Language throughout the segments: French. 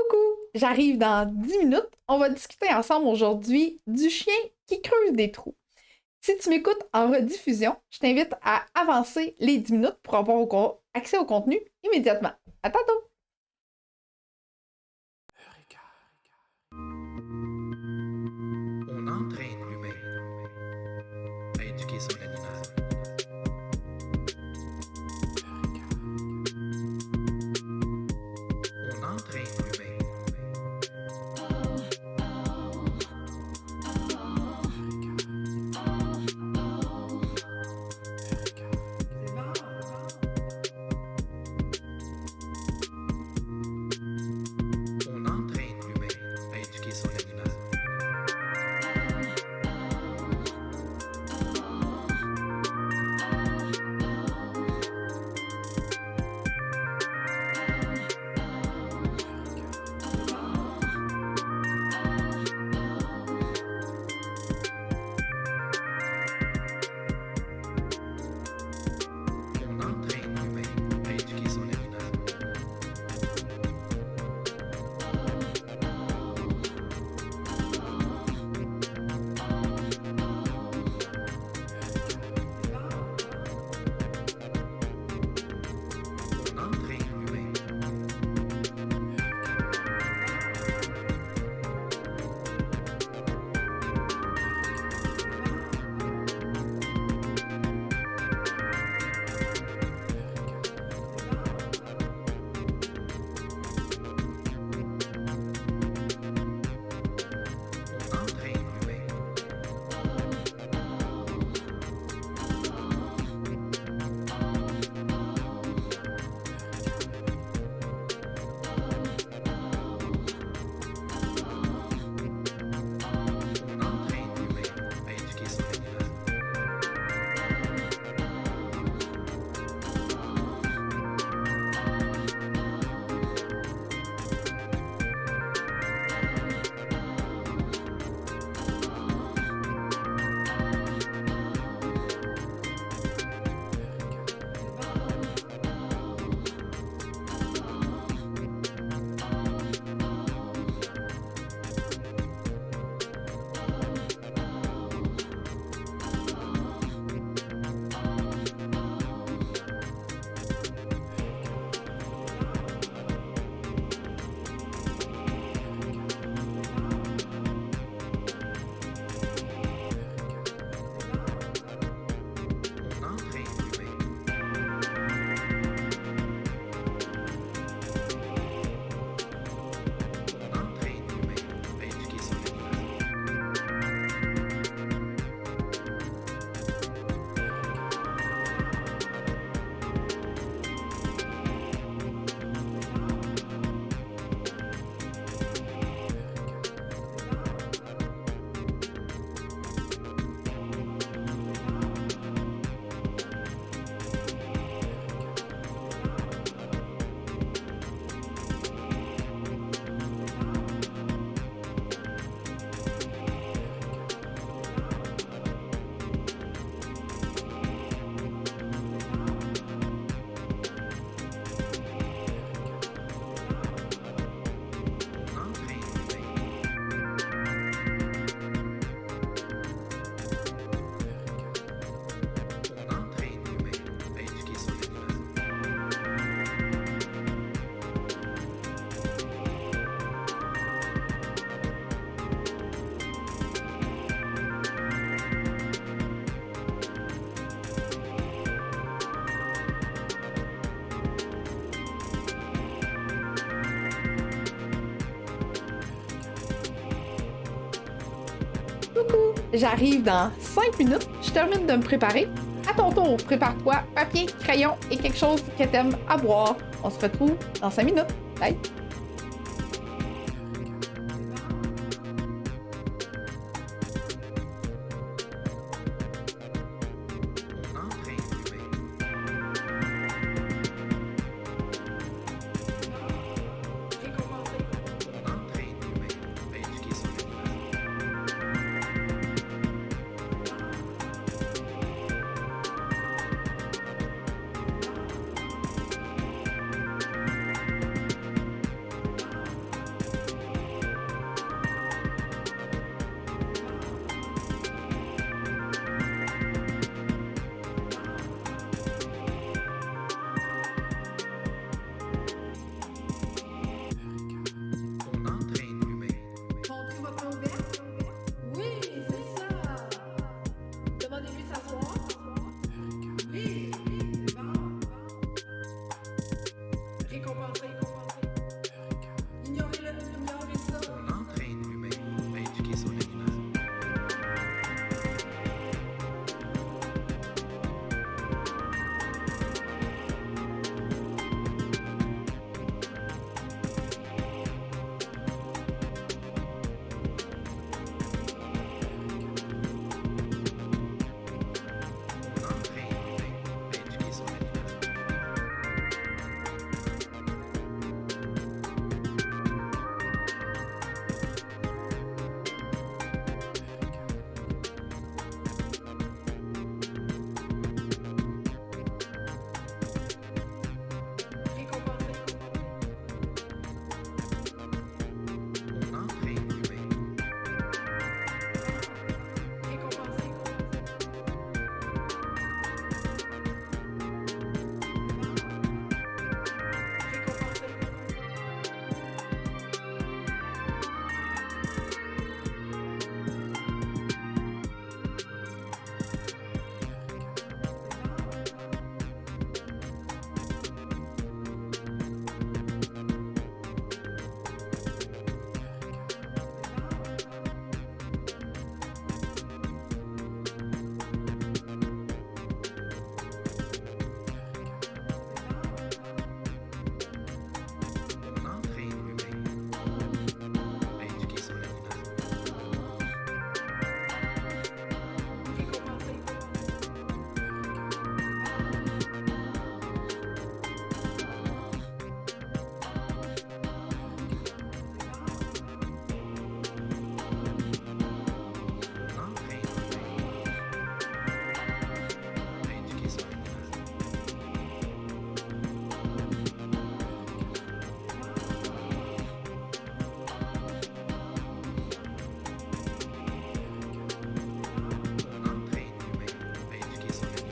Coucou! J'arrive dans 10 minutes. On va discuter ensemble aujourd'hui du chien qui creuse des trous. Si tu m'écoutes en rediffusion, je t'invite à avancer les 10 minutes pour avoir accès au contenu immédiatement. À tantôt! On entraîne l'humain à éduquer son animal. On entraîne l'humain. On entraîne l'humain à éduquer son animal. On entraîne l'humain à éduquer son animal. On entraîne l'humain. On entraîne l'humain. On entraîne l'humain à éduquer son animal. On entraîne l'humain. On entraîne l'humain à éduquer son animal. On entraîne l'humain. On entraîne l'humain à éduquer son animal. Coucou! J'arrive dans 5 minutes. Je termine de me préparer. À ton tour, prépare-toi papier, crayon et quelque chose que t'aimes à boire. On se retrouve dans 5 minutes. Bye! On entraîne l'humain. On entraîne l'humain à éduquer son animal. son animal. On entraîne l'humain à éduquer son animal. On entraîne l'humain. On entraîne l'humain à éduquer son animal. On entraîne l'humain à éduquer son animal. On entraîne l'humain à éduquer son animal. On entraîne l'humain à éduquer son animal. On entraîne l'humain. On entraîne l'humain. On entraîne l'humain. On entraîne l'humain à éduquer son animal.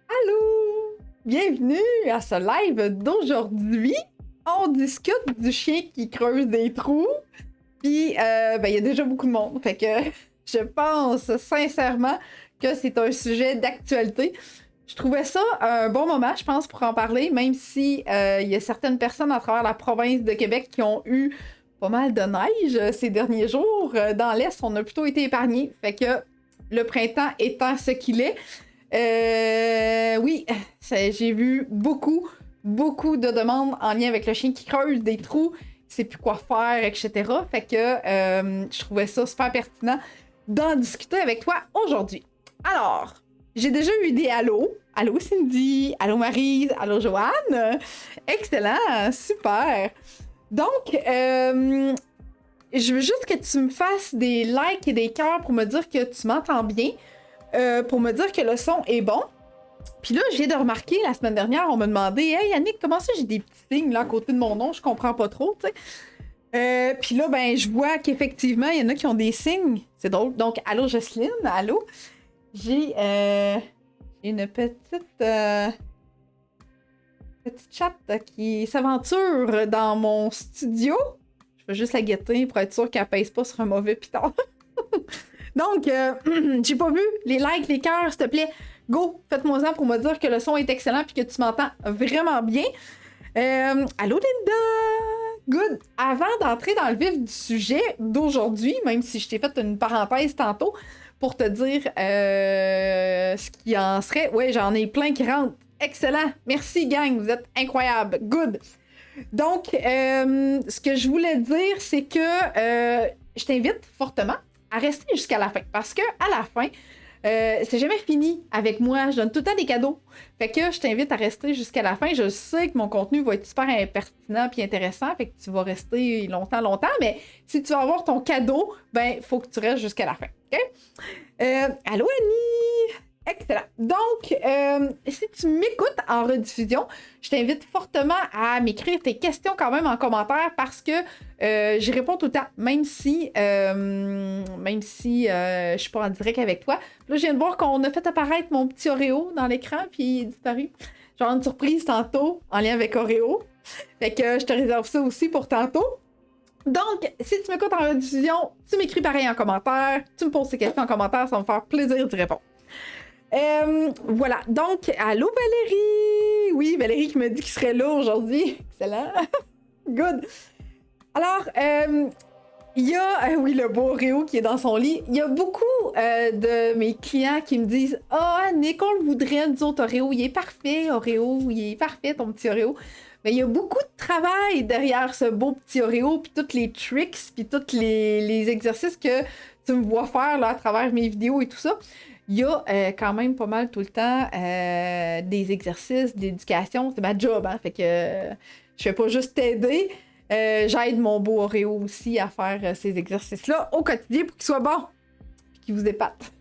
Allô! Bienvenue à ce live d'aujourd'hui. On discute du chien qui creuse des trous. Puis, il y a déjà beaucoup de monde. Fait que je pense sincèrement que c'est un sujet d'actualité. Je trouvais ça un bon moment, je pense, pour en parler, même si il y a certaines personnes à travers la province de Québec qui ont eu pas mal de neige ces derniers jours. Dans l'Est, on a plutôt été épargnés. Fait que le printemps étant ce qu'il est, oui, j'ai vu beaucoup de demandes en lien avec le chien qui creuse des trous, il sait plus quoi faire, etc. Fait que je trouvais ça super pertinent d'en discuter avec toi aujourd'hui. Alors, j'ai déjà eu des allos. Allô Cindy, allô Maryse, allô Joanne. Excellent, super. Donc, je veux juste que tu me fasses des likes et des cœurs pour me dire que tu m'entends bien, pour me dire que le son est bon. Puis là, je viens de remarquer, la semaine dernière, on m'a demandé « Hey, Yannick, comment ça j'ai des petits signes là à côté de mon nom? Je comprends pas trop, tu sais. » Puis là, ben, je vois qu'effectivement, il y en a qui ont des signes. C'est drôle. Donc, allô, Jocelyne, allô? J'ai une petite chatte qui s'aventure dans mon studio. Je vais juste la guetter pour être sûre qu'elle pèse pas sur un mauvais piton. Donc, j'ai pas vu les likes, les cœurs, s'il te plaît. Go, faites-moi ça pour me dire que le son est excellent et que tu m'entends vraiment bien. Allô, Linda! Good! Avant d'entrer dans le vif du sujet d'aujourd'hui, même si je t'ai fait une parenthèse tantôt pour te dire ce qui en serait, ouais, j'en ai plein qui rentrent. Excellent! Merci, gang! Vous êtes incroyables! Good! Donc, ce que je voulais dire, c'est que je t'invite fortement à rester jusqu'à la fin. Parce que à la fin, c'est jamais fini avec moi. Je donne tout le temps des cadeaux. Fait que je t'invite à rester jusqu'à la fin. Je sais que mon contenu va être super pertinent et intéressant. Fait que tu vas rester longtemps. Mais si tu vas avoir ton cadeau, ben, faut que tu restes jusqu'à la fin. OK? Allô, Annie! Excellent. Donc, si tu m'écoutes en rediffusion, je t'invite fortement à m'écrire tes questions quand même en commentaire parce que j'y réponds tout le temps, même si je suis pas en direct avec toi. Là, je viens de voir qu'on a fait apparaître mon petit Oreo dans l'écran, puis il est disparu. Genre une surprise tantôt en lien avec Oreo. Fait que je te réserve ça aussi pour tantôt. Donc, si tu m'écoutes en rediffusion, tu m'écris pareil en commentaire, tu me poses tes questions en commentaire, ça va me faire plaisir d'y répondre. Voilà, donc, allô Valérie! Oui, Valérie qui me dit qu'il serait là aujourd'hui. Excellent. Good. Alors, il y a, oui, le beau Oreo qui est dans son lit. Il y a beaucoup de mes clients qui me disent « Ah, oh, Nick, on le voudrait, nous autres, Oreo. Il est parfait, Oreo. Il est parfait, ton petit Oreo. » Mais il y a beaucoup de travail derrière ce beau petit Oreo, puis tous les tricks, puis tous les exercices que tu me vois faire là, à travers mes vidéos et tout ça. Il y a quand même pas mal tout le temps des exercices d'éducation. C'est ma job, hein? Fait que je fais pas juste t'aider. J'aide mon beau Oreo aussi à faire ces exercices-là au quotidien pour qu'il soit bon et qu'il vous épate.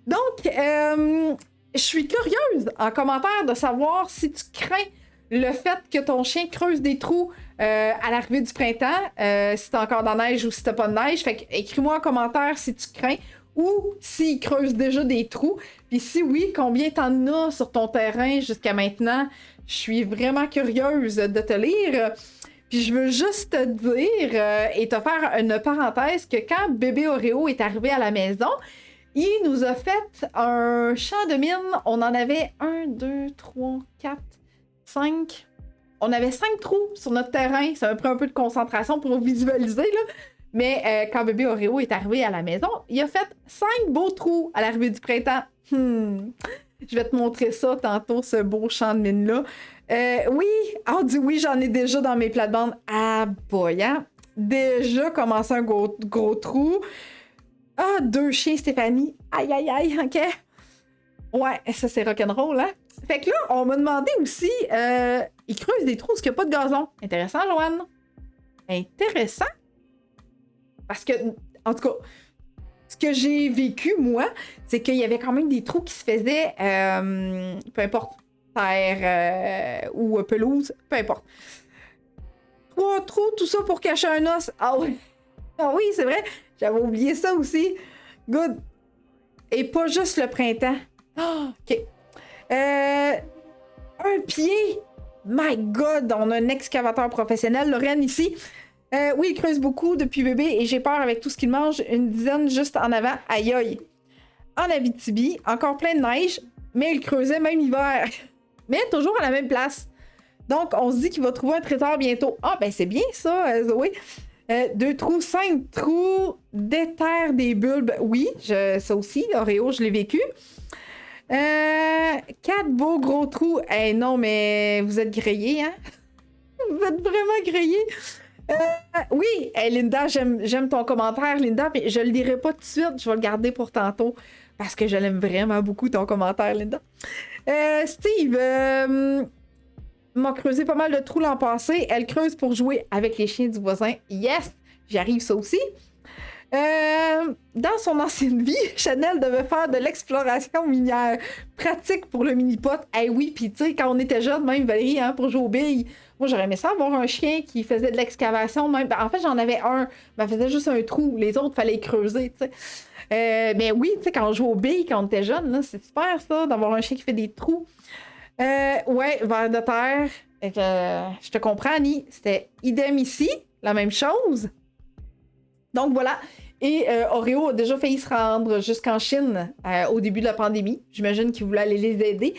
Donc, je suis curieuse en commentaire de savoir si tu crains le fait que ton chien creuse des trous à l'arrivée du printemps, si t'as encore de la neige ou si t'as pas de neige. Fait que écris-moi en commentaire si tu crains ou s'il creuse déjà des trous. Puis si oui, combien t'en as sur ton terrain jusqu'à maintenant? Je suis vraiment curieuse de te lire. Puis je veux juste te dire et te faire une parenthèse que quand bébé Oreo est arrivé à la maison, il nous a fait un champ de mine. On en avait 1, 2, 3, 4, 5. On avait 5 trous sur notre terrain. Ça m'a pris un peu de concentration pour visualiser, là. Mais quand bébé Oreo est arrivé à la maison, il a fait 5 beaux trous à l'arrivée du printemps. Je vais te montrer ça tantôt, ce beau champ de mine-là. Oui, on dit oui, j'en ai déjà dans mes plates-bandes. Ah boy, hein? Déjà commencé un gros trou. Ah, 2 chiens, Stéphanie. Aïe, aïe, aïe, OK? Ouais, ça, c'est rock'n'roll, hein? Fait que là, on m'a demandé aussi, ils creusent des trous parce qu'il n'y a pas de gazon. Intéressant, Joanne? Intéressant? Parce que, en tout cas, ce que j'ai vécu, moi, c'est qu'il y avait quand même des trous qui se faisaient, peu importe, terre ou pelouse, peu importe. 3 trous, tout ça pour cacher un os. Ah oui, ah oui, c'est vrai, j'avais oublié ça aussi. Good. Et pas juste le printemps. Oh, OK. Un pied. My God, on a un excavateur professionnel, Lorraine, ici. Oui, il creuse beaucoup depuis bébé et j'ai peur avec tout ce qu'il mange. Une dizaine juste en avant. Aïe aïe. En Abitibi, encore plein de neige, mais il creusait même hiver. Mais toujours à la même place. Donc, on se dit qu'il va trouver un trésor bientôt. Ah, ben c'est bien ça, Zoé. 2 trous, 5 trous, déterre des bulbes. Oui, ça aussi, Oreo, je l'ai vécu. 4 beaux gros trous. Eh non, mais vous êtes grillés, hein? Vous êtes vraiment grillés. Oui, Linda, j'aime ton commentaire, Linda, mais je le dirai pas tout de suite, je vais le garder pour tantôt, parce que je l'aime vraiment beaucoup, ton commentaire, Linda. Steve m'a creusé pas mal de trous l'an passé. Elle creuse pour jouer avec les chiens du voisin. Yes, j'y arrive ça aussi. Dans son ancienne vie, Chanel devait faire de l'exploration minière pratique pour le mini-pot. Eh oui, puis tu sais, quand on était jeune, même Valérie, hein, pour jouer aux billes, moi j'aurais aimé ça avoir un chien qui faisait de l'excavation. Même. En fait, j'en avais un, mais elle faisait juste un trou. Les autres, fallait creuser, tu sais. Mais oui, tu sais, quand on jouait aux billes, quand on était jeune, là, c'est super ça, d'avoir un chien qui fait des trous. Ouais, vers de terre. Je te comprends, Annie. C'était idem ici, la même chose. Donc voilà. Et Oreo a déjà failli se rendre jusqu'en Chine au début de la pandémie. J'imagine qu'il voulait aller les aider.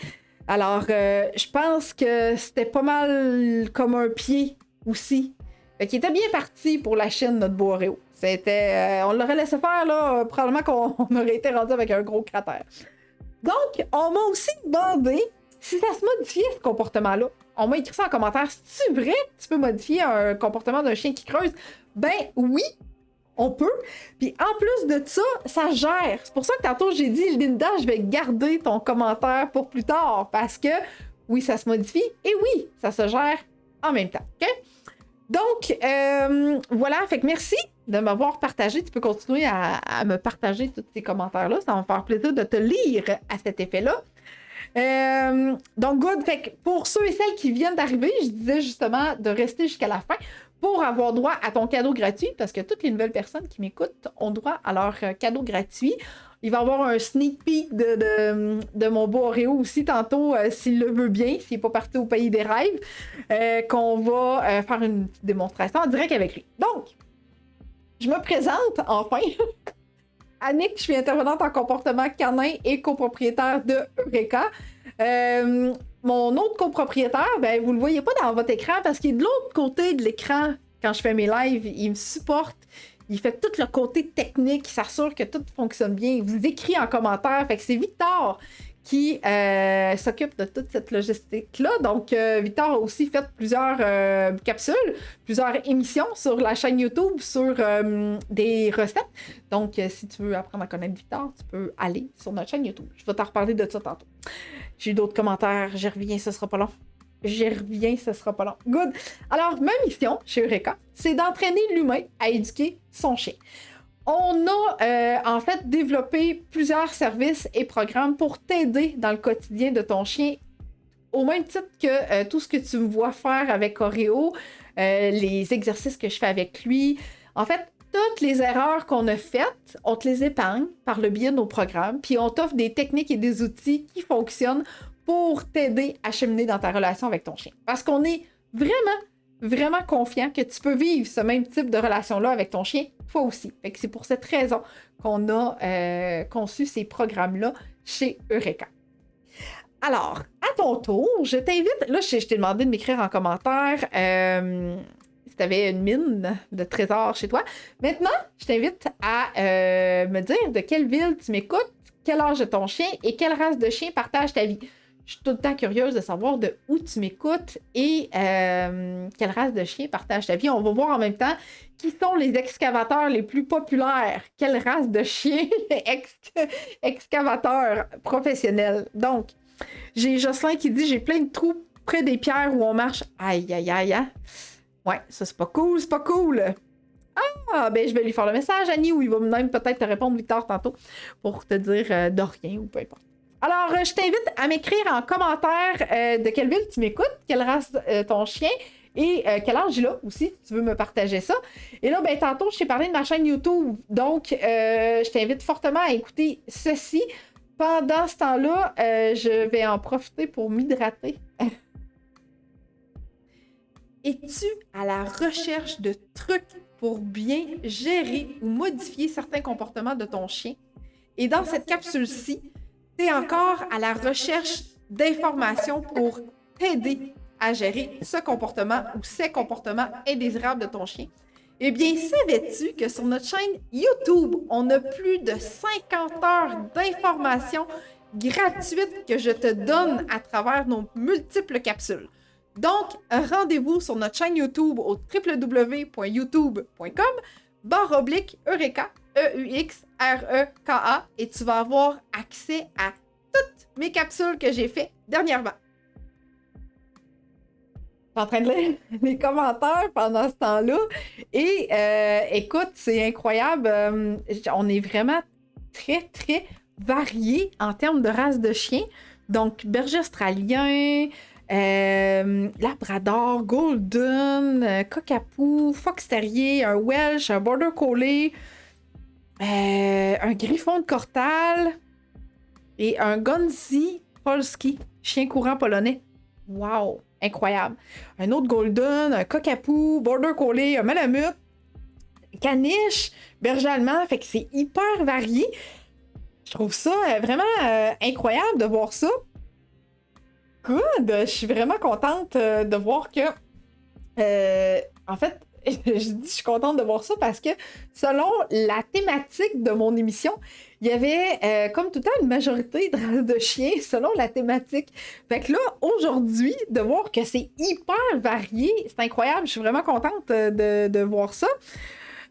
Alors, je pense que c'était pas mal comme un pied aussi. Fait qu'il était bien parti pour la Chine, notre beau Oreo. C'était, on l'aurait laissé faire, là, probablement qu'on aurait été rendu avec un gros cratère. Donc, on m'a aussi demandé si ça se modifiait, ce comportement-là. On m'a écrit ça en commentaire. C'est vrai que tu peux modifier un comportement d'un chien qui creuse? Ben oui, on peut. Puis en plus de ça, ça gère. C'est pour ça que tantôt j'ai dit, Linda, je vais garder ton commentaire pour plus tard. Parce que oui, ça se modifie et oui, ça se gère en même temps. OK? Donc, voilà. Fait que merci de m'avoir partagé. Tu peux continuer à me partager tous ces commentaires-là. Ça va me faire plaisir de te lire à cet effet-là. Donc, good. Fait que pour ceux et celles qui viennent d'arriver, je disais justement de rester jusqu'à la fin pour avoir droit à ton cadeau gratuit, parce que toutes les nouvelles personnes qui m'écoutent ont droit à leur cadeau gratuit. Il va y avoir un sneak peek de mon beau Oreo aussi tantôt, s'il le veut bien, s'il n'est pas parti au pays des rêves, qu'on va faire une petite démonstration en direct avec lui. Donc, je me présente enfin. Annick, je suis intervenante en comportement canin et copropriétaire de Eureka. Mon autre copropriétaire, ben, vous le voyez pas dans votre écran parce qu'il est de l'autre côté de l'écran quand je fais mes lives. Il me supporte. Il fait tout le côté technique. Il s'assure que tout fonctionne bien. Il vous écrit en commentaire. Fait que c'est Victor qui s'occupe de toute cette logistique-là. Donc, Victor a aussi fait plusieurs capsules, plusieurs émissions sur la chaîne YouTube sur des recettes. Donc, si tu veux apprendre à connaître Victor, tu peux aller sur notre chaîne YouTube. Je vais t'en reparler de ça tantôt. J'ai eu d'autres commentaires. J'y reviens, ce sera pas long. J'y reviens, ce sera pas long. Good. Alors, ma mission chez Eureka, c'est d'entraîner l'humain à éduquer son chien. On a en fait développé plusieurs services et programmes pour t'aider dans le quotidien de ton chien, au même titre que tout ce que tu me vois faire avec Oreo, les exercices que je fais avec lui. En fait, toutes les erreurs qu'on a faites, on te les épargne par le biais de nos programmes, puis on t'offre des techniques et des outils qui fonctionnent pour t'aider à cheminer dans ta relation avec ton chien. Parce qu'on est vraiment confiant que tu peux vivre ce même type de relation-là avec ton chien, toi aussi. Fait que c'est pour cette raison qu'on a conçu ces programmes-là chez Eureka. Alors, à ton tour, je t'invite... Là, je t'ai demandé de m'écrire en commentaire si tu avais une mine de trésors chez toi. Maintenant, je t'invite à me dire de quelle ville tu m'écoutes, quel âge de ton chien et quelle race de chien partage ta vie. Je suis tout le temps curieuse de savoir de où tu m'écoutes et quelle race de chien partage ta vie. On va voir en même temps qui sont les excavateurs les plus populaires. Quelle race de chien excavateurs professionnels. Donc, j'ai Jocelyn qui dit « J'ai plein de trous près des pierres où on marche. » Aïe, aïe, aïe, aïe. Ouais, ça c'est pas cool, c'est pas cool. Ah, ben je vais lui faire le message, Annie, ou il va même peut-être te répondre Victor tantôt pour te dire de rien ou peu importe. Alors, je t'invite à m'écrire en commentaire de quelle ville tu m'écoutes, quelle race ton chien et quel âge il a aussi, si tu veux me partager ça. Et là, ben tantôt, je t'ai parlé de ma chaîne YouTube, donc je t'invite fortement à écouter ceci. Pendant ce temps-là, je vais en profiter pour m'hydrater. Es-tu à la recherche de trucs pour bien gérer ou modifier certains comportements de ton chien? Et dans cette capsule-ci, tu es encore à la recherche d'informations pour t'aider à gérer ce comportement ou ces comportements indésirables de ton chien. Eh bien, savais-tu que sur notre chaîne YouTube, on a plus de 50 heures d'informations gratuites que je te donne à travers nos multiples capsules. Donc, rendez-vous sur notre chaîne YouTube au www.youtube.com/Eureka, EUXREKA, et tu vas avoir accès à toutes mes capsules que j'ai faites dernièrement. en train de lire les commentaires pendant ce temps-là. Et écoute, c'est incroyable. On est vraiment très, très variés en termes de race de chiens. Donc, berger australien, labrador, golden, cockapoo, fox terrier, un welsh, un border collie, un griffon de Cortal et un Gonzi polski, chien courant polonais. Wow! Incroyable. Un autre golden, un cockapoo, border collie, un malamute, caniche, berger allemand. Fait que c'est hyper varié. Je trouve ça vraiment incroyable de voir ça. Good! Je suis vraiment contente de voir que... en fait, je suis contente de voir ça parce que selon la thématique de mon émission, il y avait comme tout le temps une majorité de chiens selon la thématique. Fait que là, aujourd'hui, de voir que c'est hyper varié, c'est incroyable. Je suis vraiment contente de voir ça.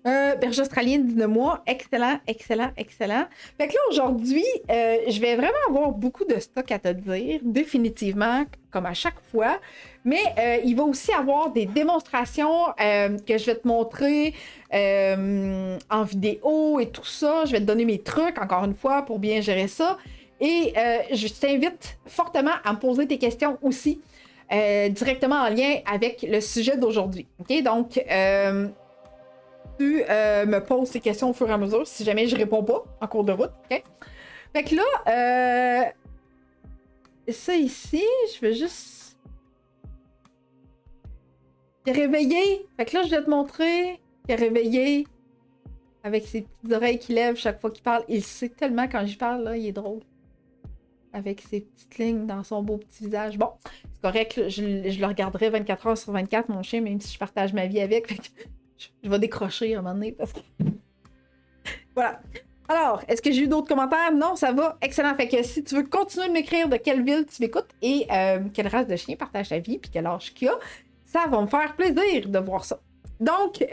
Berger australien de 19 mois, excellent, excellent, excellent. Fait que là, aujourd'hui, je vais vraiment avoir beaucoup de stock à te dire, définitivement, comme à chaque fois. Mais il va aussi avoir des démonstrations que je vais te montrer en vidéo et tout ça. Je vais te donner mes trucs, encore une fois, pour bien gérer ça. Et je t'invite fortement à me poser tes questions aussi, directement en lien avec le sujet d'aujourd'hui. OK? Donc... tu me poses tes questions au fur et à mesure si jamais je réponds pas en cours de route. OK? Fait que là, ça ici, je vais juste... Il est réveillé. Fait que là, je vais te montrer qu'il est réveillé avec ses petites oreilles qui lèvent chaque fois qu'il parle. Il sait tellement quand j'y parle, là, il est drôle. Avec ses petites lignes dans son beau petit visage. Bon, c'est correct, là, je le regarderai 24 heures sur 24, mon chien, même si je partage ma vie avec. Fait que... Je vais décrocher à un moment donné parce que... Voilà. Alors, est-ce que j'ai eu d'autres commentaires? Non, ça va. Excellent. Fait que si tu veux continuer de m'écrire de quelle ville tu m'écoutes et quelle race de chien partage ta vie puis quel âge qu'il y a, ça va me faire plaisir de voir ça. Donc,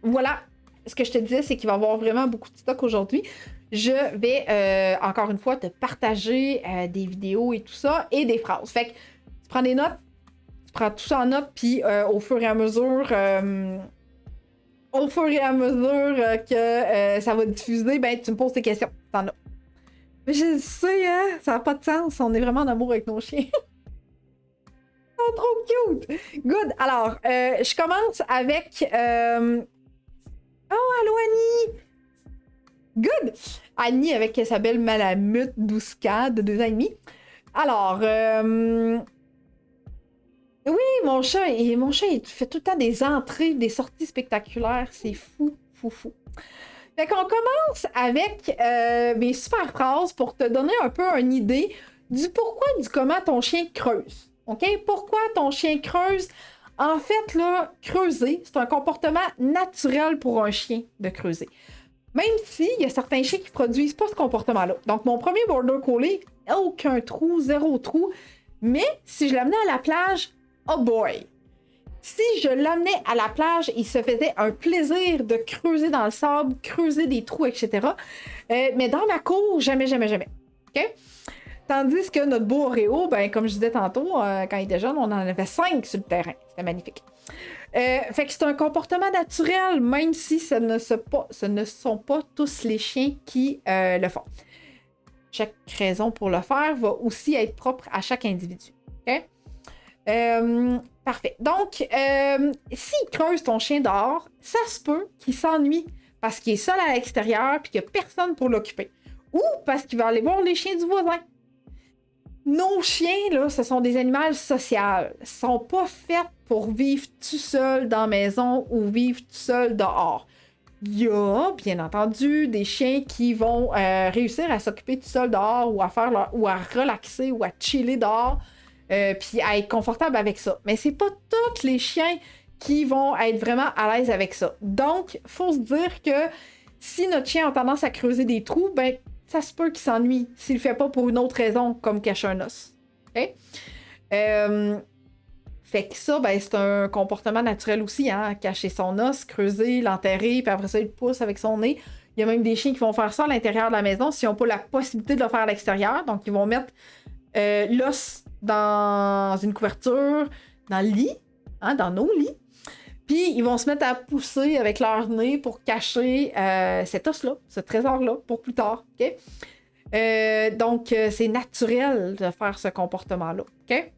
voilà. Ce que je te disais, c'est qu'il va y avoir vraiment beaucoup de stock aujourd'hui. Je vais, encore une fois, te partager des vidéos et tout ça et des phrases. Fait que tu prends des notes. Tu prends tout ça en note, puis au fur et à mesure que ça va diffuser, ben tu me poses tes questions. T'en as. Mais je sais, hein, ça n'a pas de sens. On est vraiment en amour avec nos chiens. Ils sont trop cute. Good. Alors, je commence avec... Oh, allô, Annie! Good! Annie avec sa belle malamute Douska de 2 ans et demi. Alors... Oui, mon chat, il fait tout le temps des entrées, des sorties spectaculaires. C'est fou, fou, fou. Fait qu'on commence avec mes super phrases pour te donner un peu une idée du pourquoi, du comment ton chien creuse. OK? Pourquoi ton chien creuse? En fait, là, creuser, c'est un comportement naturel pour un chien de creuser. Même s'il y a certains chiens qui produisent pas ce comportement-là. Donc, mon premier Border Collie, aucun trou, 0 trou. Mais si je l'amenais à la plage, oh boy! Si je l'amenais à la plage, il se faisait un plaisir de creuser dans le sable, creuser des trous, etc. Mais dans ma cour, jamais, jamais, jamais. OK? Tandis que notre beau Oreo, ben, comme je disais tantôt, quand il était jeune, on en avait 5 sur le terrain. C'était magnifique. Fait que c'est un comportement naturel, même si ce ne sont pas tous les chiens qui le font. Chaque raison pour le faire va aussi être propre à chaque individu. OK? Parfait. Donc, s'il creuse ton chien dehors, ça se peut qu'il s'ennuie parce qu'il est seul à l'extérieur et qu'il n'y a personne pour l'occuper. Ou parce qu'il va aller voir les chiens du voisin. Nos chiens, là, ce sont des animaux sociaux. Ils ne sont pas faits pour vivre tout seul dans la maison ou vivre tout seul dehors. Il y a, bien entendu, des chiens qui vont réussir à s'occuper tout seul dehors ou à relaxer ou à chiller dehors. Puis à être confortable avec ça. Mais c'est pas tous les chiens qui vont être vraiment à l'aise avec ça. Donc, faut se dire que si notre chien a tendance à creuser des trous, ben ça se peut qu'il s'ennuie s'il le fait pas pour une autre raison, comme cacher un os. OK? Fait que ça, ben, c'est un comportement naturel aussi, hein? Cacher son os, creuser, l'enterrer, puis après ça, il le pousse avec son nez. Il y a même des chiens qui vont faire ça à l'intérieur de la maison s'ils n'ont pas la possibilité de le faire à l'extérieur. Donc, ils vont mettre l'os dans une couverture, dans le lit, hein, dans nos lits. Puis ils vont se mettre à pousser avec leur nez pour cacher cet os-là, ce trésor-là, pour plus tard. OK? Donc, c'est naturel de faire ce comportement-là. OK?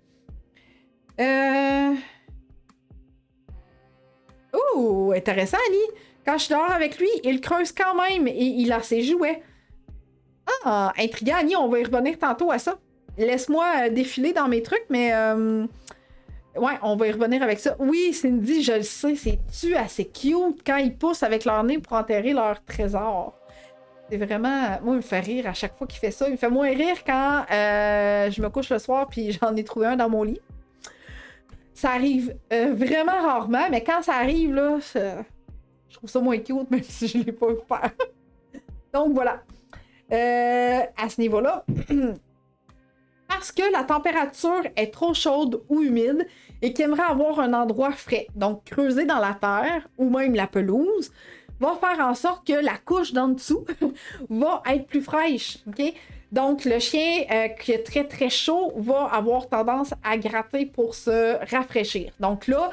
Oh, intéressant, Annie. Quand je dors avec lui, il creuse quand même et il a ses jouets. Ah, intriguant, Annie, on va y revenir tantôt à ça. Laisse-moi défiler dans mes trucs, mais... ouais, on va y revenir avec ça. Oui, Cindy, je le sais, c'est-tu assez cute quand ils poussent avec leur nez pour enterrer leur trésor. C'est vraiment... Moi, il me fait rire à chaque fois qu'il fait ça. Il me fait moins rire quand je me couche le soir puis j'en ai trouvé un dans mon lit. Ça arrive vraiment rarement, mais quand ça arrive, là, je trouve ça moins cute, même si je ne l'ai pas vu faire. Donc, voilà. À ce niveau-là... Parce que la température est trop chaude ou humide et qu'il aimerait avoir un endroit frais. Donc, creuser dans la terre ou même la pelouse va faire en sorte que la couche d'en dessous va être plus fraîche. Okay? Donc, le chien qui est très très chaud va avoir tendance à gratter pour se rafraîchir. Donc là,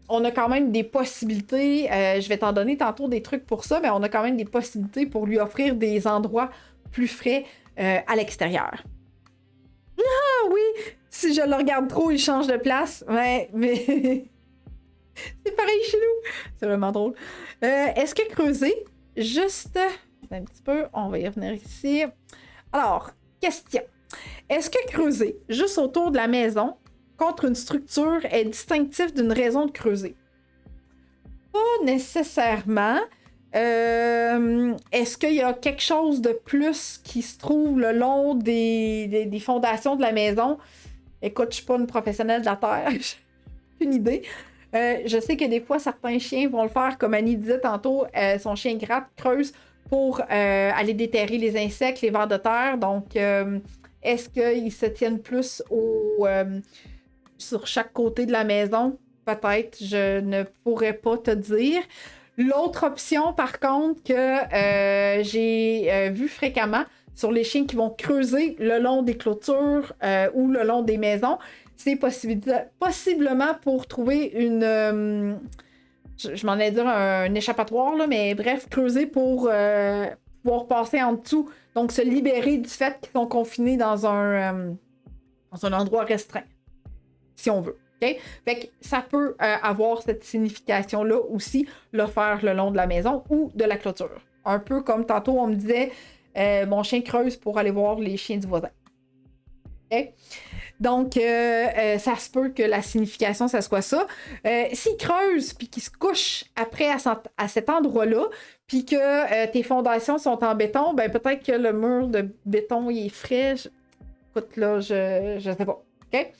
on a quand même des possibilités. Je vais t'en donner tantôt des trucs pour ça, mais on a quand même des possibilités pour lui offrir des endroits plus frais à l'extérieur. Ah oui, si je le regarde trop, il change de place. Ouais, mais c'est pareil chez nous. C'est vraiment drôle. Est-ce que creuser, juste un petit peu, on va y revenir ici. Alors, question. Est-ce que creuser juste autour de la maison contre une structure est distinctif d'une raison de creuser? Pas nécessairement. Est-ce qu'il y a quelque chose de plus qui se trouve le long des fondations de la maison? Écoute, je suis pas une professionnelle de la terre. J'ai une idée. Je sais que des fois, certains chiens vont le faire, comme Annie disait tantôt, son chien gratte, creuse pour aller déterrer les insectes, les vers de terre. Donc, est-ce qu'ils se tiennent plus sur chaque côté de la maison? Peut-être, je ne pourrais pas te dire. L'autre option, par contre, que j'ai vu fréquemment sur les chiens qui vont creuser le long des clôtures ou le long des maisons, c'est possiblement pour trouver une... je m'en ai dit un échappatoire, là, mais bref, creuser pour pouvoir passer en dessous. Donc, se libérer du fait qu'ils sont confinés dans un endroit restreint, si on veut. Okay? Fait que ça peut avoir cette signification-là aussi, le faire le long de la maison ou de la clôture. Un peu comme tantôt, on me disait, mon chien creuse pour aller voir les chiens du voisin. Okay? Donc, ça se peut que la signification, ça soit ça. S'il creuse puis qu'il se couche après à cet endroit-là, puis que tes fondations sont en béton, ben peut-être que le mur de béton il est frais. Écoute, là, je sais pas. OK?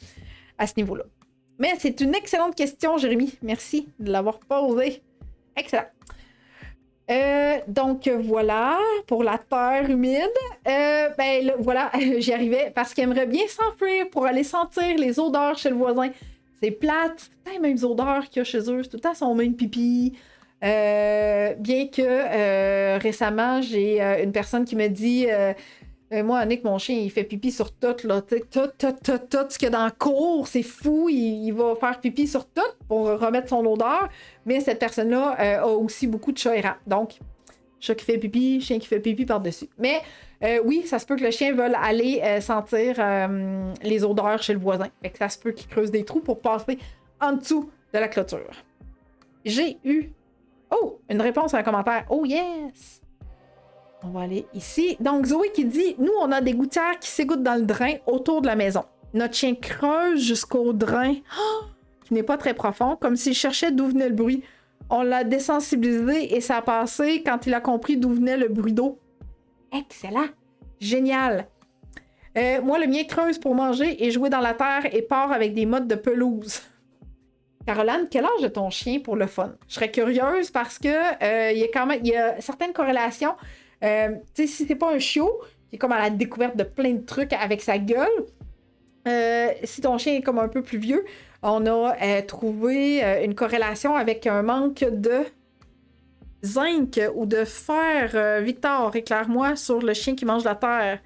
À ce niveau-là. Mais c'est une excellente question, Jérémy. Merci de l'avoir posée. Excellent. Donc voilà, pour la terre humide. Ben là, voilà, j'y arrivais parce qu'il aimerait bien s'enfuir pour aller sentir les odeurs chez le voisin. C'est plate, c'est tout le temps les mêmes odeurs qu'il y a chez eux, c'est tout le temps son même pipi. Bien que récemment, j'ai une personne qui me dit moi, Nick, mon chien, il fait pipi sur tout, là. Tout ce qu'il y a dans le cour, c'est fou. Il va faire pipi sur tout pour remettre son odeur. Mais cette personne-là a aussi beaucoup de chats errants. Donc, chat qui fait pipi, chien qui fait pipi par-dessus. Mais oui, ça se peut que le chien veuille aller sentir les odeurs chez le voisin. Fait que ça se peut qu'il creuse des trous pour passer en dessous de la clôture. J'ai eu... Oh! Une réponse à un commentaire. Oh yes! On va aller ici. Donc, Zoé qui dit « Nous, on a des gouttières qui s'égouttent dans le drain autour de la maison. Notre chien creuse jusqu'au drain, qui n'est pas très profond, comme s'il cherchait d'où venait le bruit. On l'a désensibilisé et ça a passé quand il a compris d'où venait le bruit d'eau. » Excellent! Génial! Moi, le mien creuse pour manger et jouer dans la terre et part avec des mottes de pelouse. Caroline, quel âge a ton chien pour le fun? Je serais curieuse parce que il y a certaines corrélations. Tu sais, si c'est pas un chiot, qui est comme à la découverte de plein de trucs avec sa gueule, si ton chien est comme un peu plus vieux, on a trouvé une corrélation avec un manque de zinc ou de fer. Victor, éclaire-moi sur le chien qui mange la terre.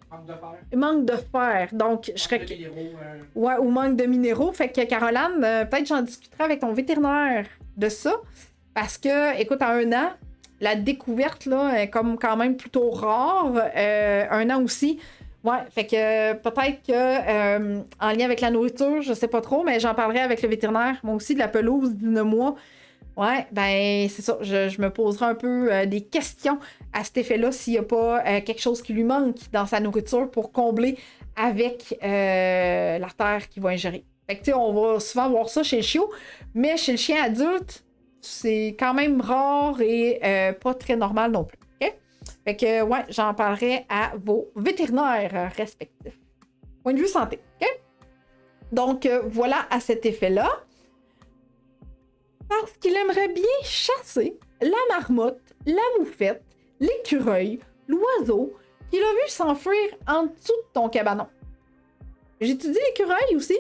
Manque de fer. Manque de fer. Donc, je serais. Manque de minéraux, Ouais, ou manque de minéraux. Fait que Caroline, peut-être j'en discuterai avec ton vétérinaire de ça. Parce que, écoute, en 1 an, la découverte là, est comme quand même plutôt rare. 1 an aussi. Ouais, fait que peut-être que en lien avec la nourriture, je sais pas trop, mais j'en parlerai avec le vétérinaire. Moi aussi, de la pelouse d'une mois. Ouais, ben c'est ça. Je me poserai un peu des questions à cet effet-là s'il n'y a pas quelque chose qui lui manque dans sa nourriture pour combler avec l'artère qu'il va ingérer. Fait que tu sais, on va souvent voir ça chez le chiot, mais chez le chien adulte, c'est quand même rare et pas très normal non plus. OK? Fait que ouais, j'en parlerai à vos vétérinaires respectifs. Point de vue santé. OK? Donc voilà à cet effet-là. Parce qu'il aimerait bien chasser la marmotte, la moufette, l'écureuil, l'oiseau qu'il a vu s'enfuir en dessous de ton cabanon. J'ai-tu dit l'écureuil aussi?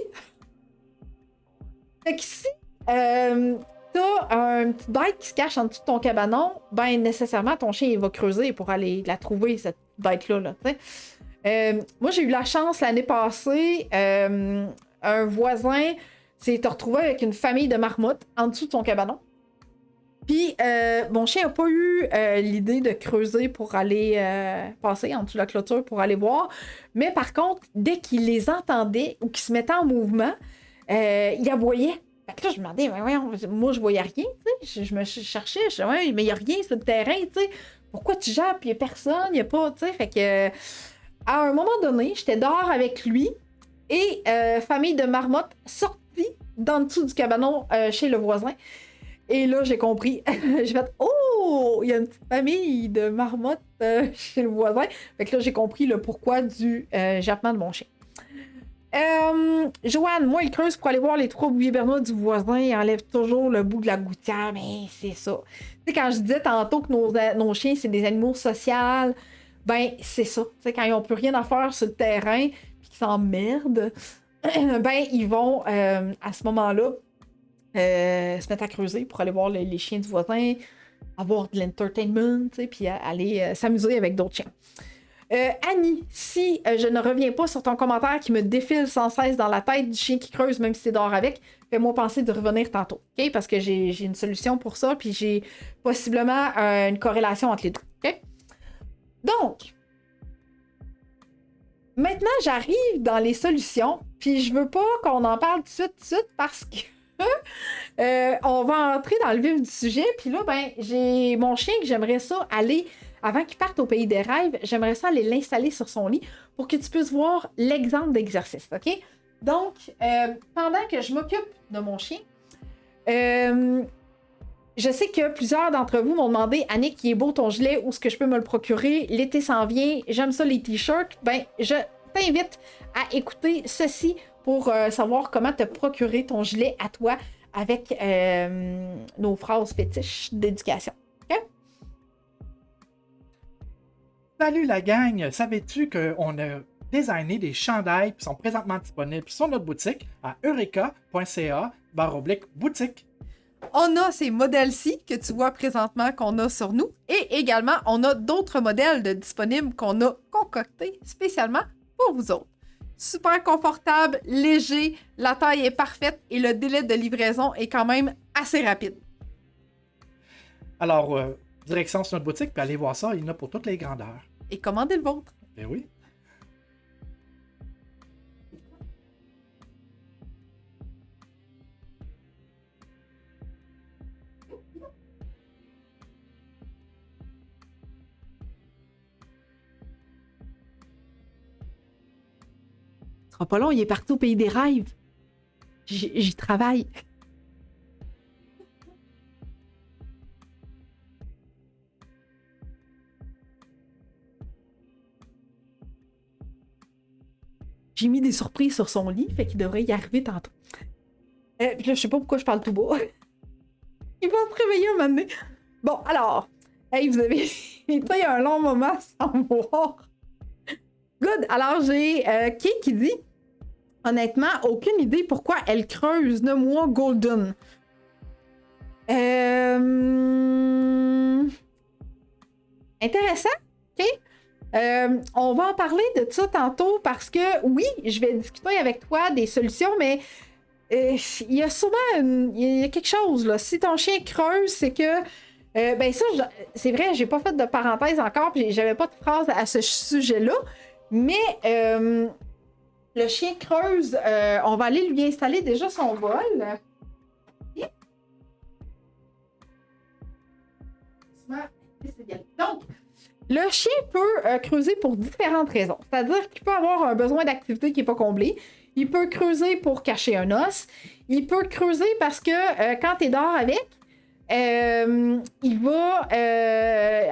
Fait que si t'as un petit bête qui se cache en dessous de ton cabanon, ben nécessairement ton chien il va creuser pour aller la trouver, cette bête-là. Là, moi j'ai eu la chance l'année passée, un voisin s'est retrouvé avec une famille de marmottes en dessous de son cabanon. Puis, mon chien n'a pas eu l'idée de creuser pour aller passer en dessous de la clôture pour aller voir. Mais par contre, dès qu'il les entendait ou qu'ils se mettaient en mouvement, il aboyait. Fait que là, je me demandais, mais voyons, moi, je voyais rien, tu sais. Je me cherchais, je disais, ouais, mais il n'y a rien sur le terrain, tu sais. Pourquoi tu jappes? Il n'y a personne, il n'y a pas, tu sais. Fait que, à un moment donné, j'étais dehors avec lui et famille de marmottes sortie d'en dessous du cabanon chez le voisin. Et là, j'ai compris. J'ai fait « Oh! Il y a une petite famille de marmottes chez le voisin. » Fait que là, j'ai compris le pourquoi du jappement de mon chien. Joanne, moi, il creuse pour aller voir les 3 bouviers bernois du voisin. Il enlève toujours le bout de la gouttière. Mais c'est ça. Tu sais, quand je disais tantôt que nos chiens, c'est des animaux sociaux, ben, c'est ça. Tu sais, quand ils n'ont plus rien à faire sur le terrain, puis qu'ils s'emmerdent, ben, ils vont, à ce moment-là, se mettre à creuser pour aller voir les chiens du voisin, avoir de l'entertainment, puis aller s'amuser avec d'autres chiens. Annie, si je ne reviens pas sur ton commentaire qui me défile sans cesse dans la tête du chien qui creuse, même si c'est dehors avec, fais-moi penser de revenir tantôt, OK? Parce que j'ai une solution pour ça, puis j'ai possiblement une corrélation entre les deux, OK? Donc, maintenant, j'arrive dans les solutions, puis je veux pas qu'on en parle tout de suite, parce que on va entrer dans le vif du sujet, puis là, ben, j'ai mon chien que j'aimerais ça aller, avant qu'il parte au pays des rêves, j'aimerais ça aller l'installer sur son lit pour que tu puisses voir l'exemple d'exercice, OK? Donc, pendant que je m'occupe de mon chien, je sais que plusieurs d'entre vous m'ont demandé « Annick, il est beau ton gilet, où est-ce que je peux me le procurer? L'été s'en vient, j'aime ça les t-shirts. » Ben, je t'invite à écouter ceci pour savoir comment te procurer ton gilet à toi avec nos phrases fétiches d'éducation. Okay? Salut la gang! Savais-tu qu'on a designé des chandails qui sont présentement disponibles sur notre boutique à eureka.ca/boutique? On a ces modèles-ci que tu vois présentement qu'on a sur nous et également on a d'autres modèles disponibles qu'on a concoctés spécialement pour vous autres. Super confortable, léger, la taille est parfaite et le délai de livraison est quand même assez rapide. Alors, direction sur notre boutique, puis allez voir ça, il y en a pour toutes les grandeurs. Et commandez le vôtre. Ben oui. Ce sera pas long, il est parti au pays des rêves. J'y travaille. J'ai mis des surprises sur son lit, fait qu'il devrait y arriver tantôt. Là, je sais pas pourquoi je parle tout bas. Il va se réveiller un moment donné. Bon, alors, hey, vous avez été un long moment sans me voir. Good. Alors, j'ai Kay qui dit honnêtement, aucune idée pourquoi elle creuse le mois Golden. Intéressant. OK. On va en parler de ça tantôt parce que, oui, je vais discuter avec toi des solutions, mais il y a sûrement il y a quelque chose, là. Si ton chien creuse, c'est que... ben ça, c'est vrai, j'ai pas fait de parenthèse encore, puis j'avais pas de phrase à ce sujet-là, mais le chien creuse, on va aller lui installer déjà son bol. Donc, le chien peut creuser pour différentes raisons. C'est-à-dire qu'il peut avoir un besoin d'activité qui n'est pas comblé. Il peut creuser pour cacher un os. Il peut creuser parce que quand tu es dehors avec, il va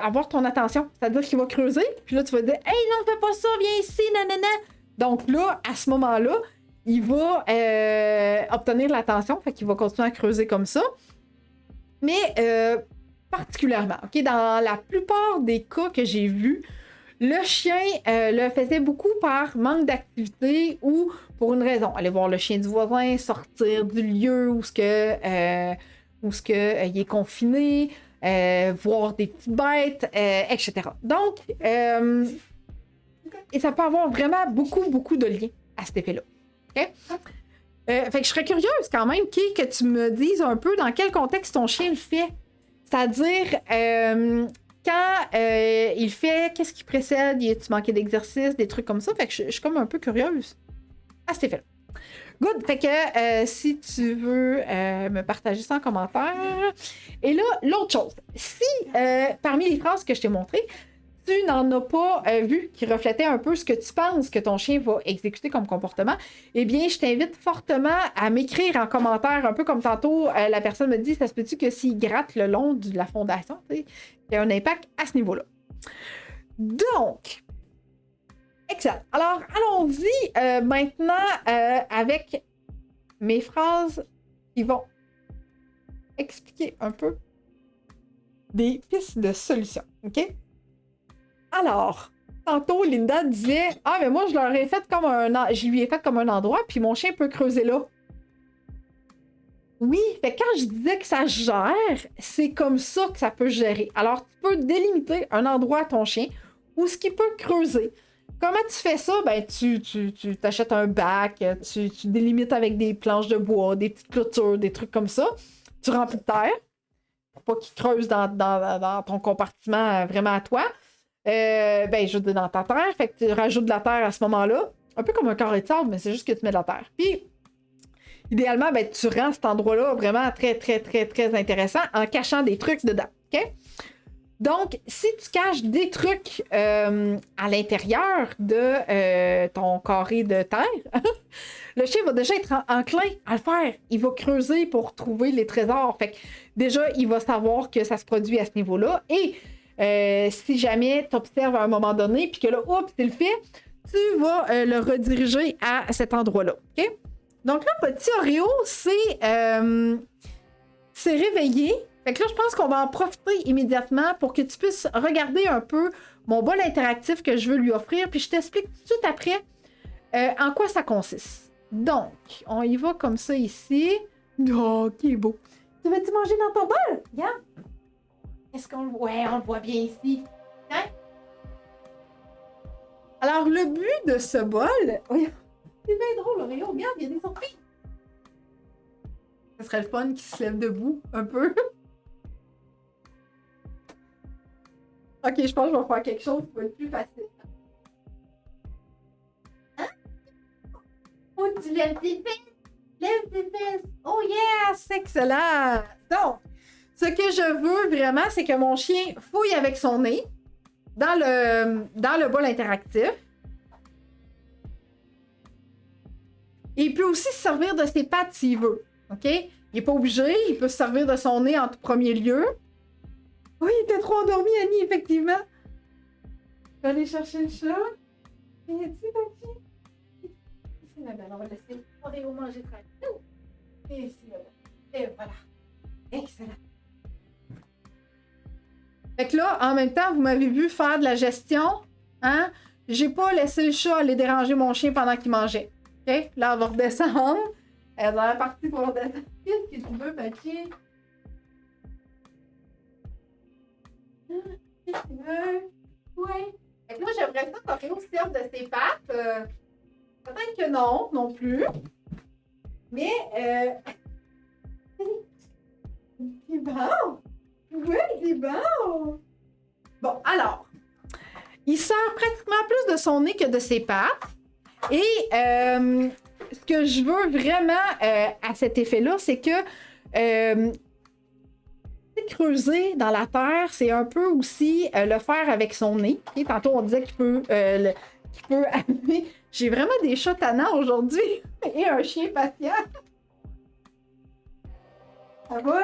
avoir ton attention. C'est-à-dire qu'il va creuser, puis là, tu vas dire « Hey, non, fais pas ça, viens ici, nanana! » Donc là, à ce moment-là, il va obtenir l'attention, fait qu'il va continuer à creuser comme ça. Mais particulièrement, OK, dans la plupart des cas que j'ai vus, le chien le faisait beaucoup par manque d'activité ou pour une raison. Aller voir le chien du voisin, sortir du lieu où il est confiné, voir des petites bêtes, etc. Donc, et ça peut avoir vraiment beaucoup de liens à cet effet-là. OK? Fait que je serais curieuse quand même, Kay, que tu me dises un peu dans quel contexte ton chien le fait. C'est-à-dire, quand il fait, qu'est-ce qui précède? Y a-tu manqué d'exercice, des trucs comme ça? Fait que je suis comme un peu curieuse à cet effet-là. Good! Fait que si tu veux me partager ça en commentaire. Et là, l'autre chose. Si parmi les phrases que je t'ai montrées, tu n'en as pas vu qui reflétait un peu ce que tu penses que ton chien va exécuter comme comportement, eh bien, je t'invite fortement à m'écrire en commentaire, un peu comme tantôt, la personne me dit, ça se peut-tu que s'il gratte le long de la fondation, il y a un impact à ce niveau-là. Donc, excellent. Alors, allons-y maintenant avec mes phrases qui vont expliquer un peu des pistes de solutions, OK? Alors, tantôt, Linda disait « Ah, mais moi, je lui ai fait comme un endroit, puis mon chien peut creuser là. » Oui, fait quand je disais que ça gère, c'est comme ça que ça peut gérer. Alors, tu peux délimiter un endroit à ton chien où ce qu'il peut creuser. Comment tu fais ça? Ben, tu t'achètes un bac, tu délimites avec des planches de bois, des petites clôtures, des trucs comme ça. Tu remplis de terre pour pas qu'il creuse dans ton compartiment vraiment à toi. Ben, je veux dire, dans ta terre, fait que tu rajoutes de la terre à ce moment-là, un peu comme un carré de sable, mais c'est juste que tu mets de la terre. Puis, idéalement, ben, tu rends cet endroit-là vraiment très intéressant en cachant des trucs dedans, OK? Donc, si tu caches des trucs à l'intérieur de ton carré de terre, le chien va déjà être enclin à le faire. Il va creuser pour trouver les trésors. Fait que déjà, il va savoir que ça se produit à ce niveau-là. Et si jamais tu observes à un moment donné, puis que là, oups, tu le fais, tu vas le rediriger à cet endroit-là. OK? Donc là, petit Oreo, c'est réveillé. Fait que là, je pense qu'on va en profiter immédiatement pour que tu puisses regarder un peu mon bol interactif que je veux lui offrir, puis je t'explique tout de suite après en quoi ça consiste. Donc, on y va comme ça ici. Oh, qui est beau. Tu veux-tu manger dans ton bol? Regarde. Est-ce qu'on le voit? Ouais, on le voit bien ici. Hein? Alors, le but de ce bol... C'est bien drôle, Oreo. Regarde, il y a des surprises. Ça serait le fun qu'il se lève debout un peu. Ok, je pense que je vais faire quelque chose pour être plus facile. Hein? Oh, tu lèves tes fesses! Lève tes fesses! Oh yes! Excellent! Donc, ce que je veux vraiment, c'est que mon chien fouille avec son nez dans le bol interactif. Et il peut aussi se servir de ses pattes s'il veut. OK? Il n'est pas obligé, il peut se servir de son nez en tout premier lieu. Oui, il était trop endormi, Annie, effectivement. Je vais aller chercher le chat. Viens ici, papi. Ici, ma belle, on va laisser Oreo manger tranquille. Et ici, là. Et voilà. Excellent. Fait que là, en même temps, vous m'avez vu faire de la gestion. Hein? J'ai pas laissé le chat aller déranger mon chien pendant qu'il mangeait. OK? Là, on va redescendre. Elle est dans la partie pour redescendre. Qu'est-ce que tu veux, papier? Qu'est-ce que tu veux? Ouais. Fait que moi, j'aimerais ça qu'Oreo serve de ses pattes. Peut-être que non, non plus. Mais, c'est bon! Oui, c'est bon! Bon, alors, il sort pratiquement plus de son nez que de ses pattes. Et ce que je veux vraiment à cet effet-là, c'est que creuser dans la terre, c'est un peu aussi le faire avec son nez. Et tantôt, on disait qu'il peut amener. J'ai vraiment des chats tannants aujourd'hui et un chien patient. Ça va?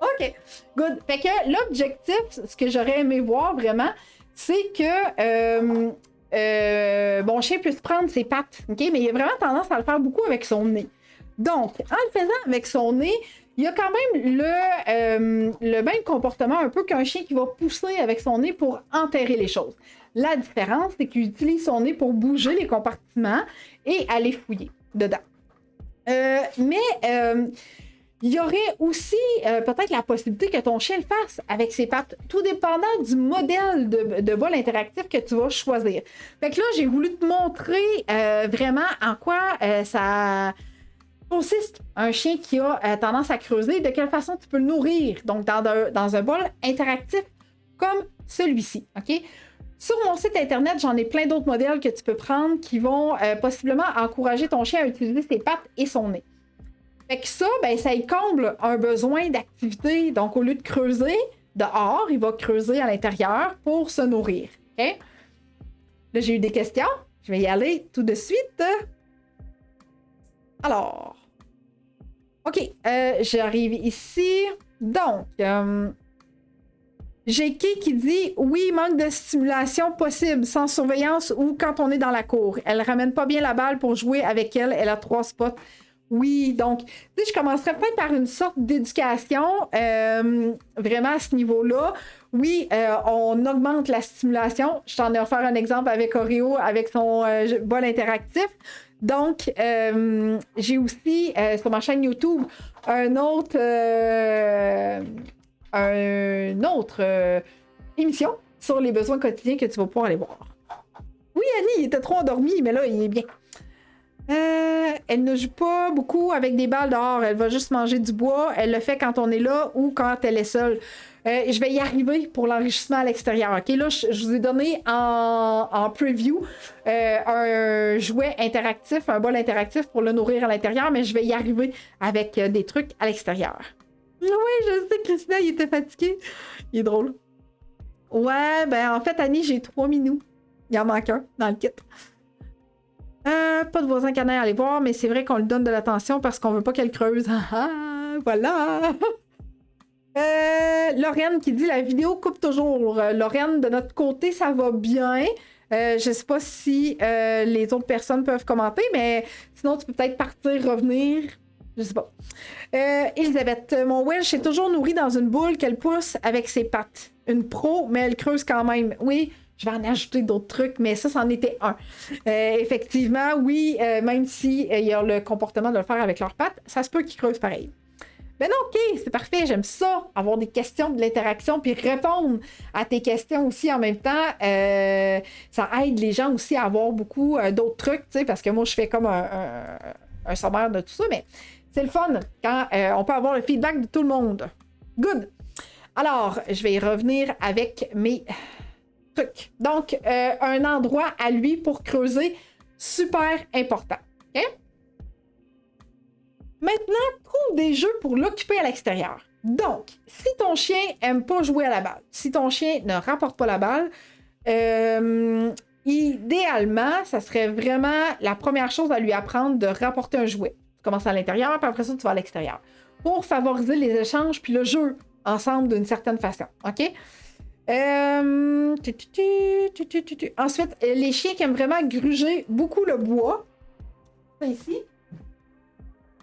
OK. Good. Fait que l'objectif, ce que j'aurais aimé voir vraiment, c'est que mon chien puisse prendre ses pattes. OK? Mais il a vraiment tendance à le faire beaucoup avec son nez. Donc, en le faisant avec son nez, il y a quand même le même comportement un peu qu'un chien qui va pousser avec son nez pour enterrer les choses. La différence, c'est qu'il utilise son nez pour bouger les compartiments et aller fouiller dedans. Il y aurait aussi peut-être la possibilité que ton chien le fasse avec ses pattes, tout dépendant du modèle de bol interactif que tu vas choisir. Fait que là, j'ai voulu te montrer vraiment en quoi ça consiste un chien qui a tendance à creuser, de quelle façon tu peux le nourrir, donc dans un bol interactif comme celui-ci. OK? Sur mon site internet, j'en ai plein d'autres modèles que tu peux prendre qui vont possiblement encourager ton chien à utiliser ses pattes et son nez. Fait que ça, ben, ça y comble un besoin d'activité. Donc, au lieu de creuser dehors, il va creuser à l'intérieur pour se nourrir. OK? Là, j'ai eu des questions. Je vais y aller tout de suite. Alors, OK, j'arrive ici. Donc, j'ai qui dit « Oui, manque de stimulation possible, sans surveillance ou quand on est dans la cour. Elle ramène pas bien la balle pour jouer avec elle. Elle a 3 spots. » Oui, donc, tu sais, je commencerais peut-être par une sorte d'éducation, vraiment à ce niveau-là. Oui, on augmente la stimulation. Je t'en ai offert un exemple avec Oreo, avec son bol interactif. Donc, j'ai aussi, sur ma chaîne YouTube, un autre émission sur les besoins quotidiens que tu vas pouvoir aller voir. Oui, Annie, il était trop endormi, mais là, il est bien. Elle ne joue pas beaucoup avec des balles dehors. Elle va juste manger du bois. Elle le fait quand on est là ou quand elle est seule. Je vais y arriver pour l'enrichissement à l'extérieur. OK, là, je vous ai donné en preview un jouet interactif, un bol interactif pour le nourrir à l'intérieur, mais je vais y arriver avec des trucs à l'extérieur. Oui, je sais, Christina, il était fatigué. Il est drôle. Ouais, ben en fait, Annie, j'ai 3 minous. Il en manque un dans le kit. Pas de voisin canin à aller voir, mais c'est vrai qu'on lui donne de l'attention parce qu'on veut pas qu'elle creuse. Voilà! Lorraine qui dit la vidéo coupe toujours. Lorraine, de notre côté, ça va bien. Je sais pas si les autres personnes peuvent commenter, mais sinon, tu peux peut-être partir, revenir. Je sais pas. Elisabeth, mon Welsh est toujours nourri dans une boule qu'elle pousse avec ses pattes. Une pro, mais elle creuse quand même. Oui, je vais en ajouter d'autres trucs, mais ça, c'en était un. Effectivement, oui, même s'il y a le comportement de le faire avec leurs pattes, ça se peut qu'ils creusent pareil. Ben non, OK, c'est parfait, j'aime ça, avoir des questions, de l'interaction, puis répondre à tes questions aussi en même temps. Ça aide les gens aussi à avoir beaucoup d'autres trucs, tu sais, parce que moi, je fais comme un sommaire de tout ça, mais c'est le fun quand on peut avoir le feedback de tout le monde. Good! Alors, je vais y revenir avec mes trucs. Donc, un endroit à lui pour creuser, super important. OK? Maintenant, trouve des jeux pour l'occuper à l'extérieur. Donc, si ton chien aime pas jouer à la balle, si ton chien ne rapporte pas la balle, idéalement, ça serait vraiment la première chose à lui apprendre de rapporter un jouet. Tu commences à l'intérieur, puis après ça, tu vas à l'extérieur. Pour favoriser les échanges puis le jeu ensemble d'une certaine façon. OK? Ensuite, les chiens qui aiment vraiment gruger beaucoup le bois. Ça ici.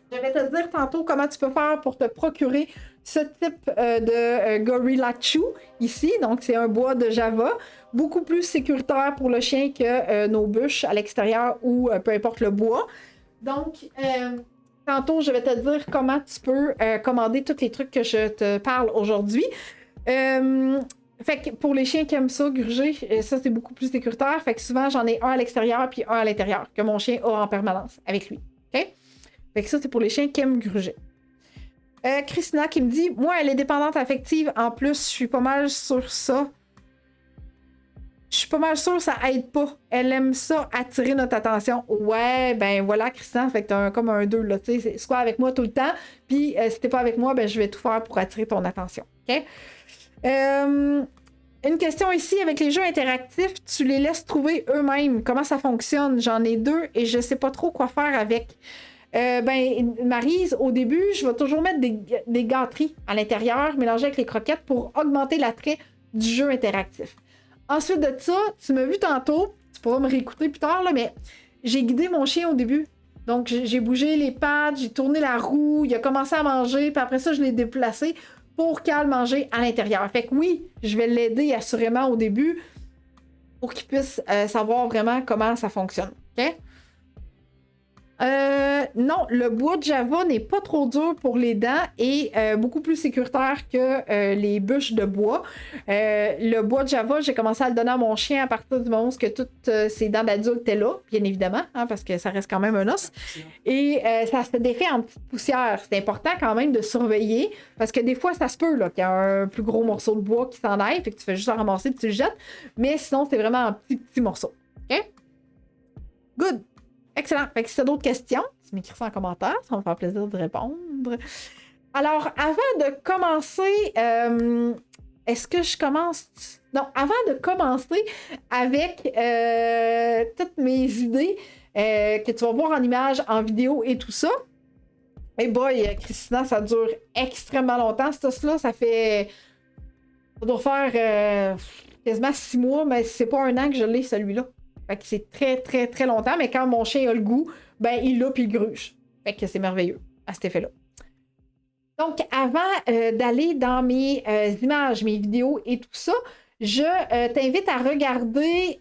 Je vais te dire tantôt comment tu peux faire pour te procurer ce type de Gorilla Chew ici. Donc, c'est un bois de Java, beaucoup plus sécuritaire pour le chien que nos bûches à l'extérieur ou peu importe le bois. Donc, tantôt, je vais te dire comment tu peux commander tous les trucs que je te parle aujourd'hui. Fait que pour les chiens qui aiment ça, gruger, ça c'est beaucoup plus sécuritaire. Fait que souvent j'en ai un à l'extérieur puis un à l'intérieur que mon chien a en permanence avec lui. OK? Fait que ça c'est pour les chiens qui aiment gruger. Christina qui me dit, moi elle est dépendante affective en plus, je suis pas mal sur ça. Je suis pas mal sûre que ça aide pas. Elle aime ça, attirer notre attention. Ouais, ben voilà, Christian, fait que t'as comme un 2, là, tu sais, sois avec moi tout le temps, puis si t'es pas avec moi, ben je vais tout faire pour attirer ton attention, OK? Une question ici, avec les jeux interactifs, tu les laisses trouver eux-mêmes. Comment ça fonctionne? J'en ai 2 et je sais pas trop quoi faire avec. Ben, Maryse, au début, je vais toujours mettre des gâteries à l'intérieur, mélangées avec les croquettes pour augmenter l'attrait du jeu interactif. Ensuite de ça, tu m'as vu tantôt, tu pourras me réécouter plus tard, là, mais j'ai guidé mon chien au début. Donc, j'ai bougé les pattes, j'ai tourné la roue, il a commencé à manger, puis après ça, je l'ai déplacé pour qu'il manger à l'intérieur. Fait que oui, je vais l'aider assurément au début pour qu'il puisse savoir vraiment comment ça fonctionne. OK? Non, le bois de Java n'est pas trop dur pour les dents et beaucoup plus sécuritaire que les bûches de bois. Le bois de Java, j'ai commencé à le donner à mon chien à partir du moment où toutes ses dents d'adulte étaient là, bien évidemment, hein, parce que ça reste quand même un os. Et ça se défait en petites poussières. C'est important quand même de surveiller parce que des fois, ça se peut là, qu'il y a un plus gros morceau de bois qui s'en aille, fait que tu fais juste le ramasser et tu le jettes. Mais sinon, c'est vraiment un petit morceau. OK? Good! Excellent. Fait que si tu as d'autres questions, tu m'écris ça en commentaire, ça va me faire plaisir de répondre. Alors, avant de commencer, est-ce que je commence... Non, avant de commencer avec toutes mes idées que tu vas voir en images, en vidéo et tout ça, et boy, Christina, ça dure extrêmement longtemps, ce toast-là. Ça doit faire quasiment 6 mois, mais c'est pas un an que je l'ai, celui-là. Fait que c'est très, très, très longtemps, mais quand mon chien a le goût, ben il l'a puis il gruge. Fait que c'est merveilleux à cet effet-là. Donc, avant d'aller dans mes images, mes vidéos et tout ça, je t'invite à regarder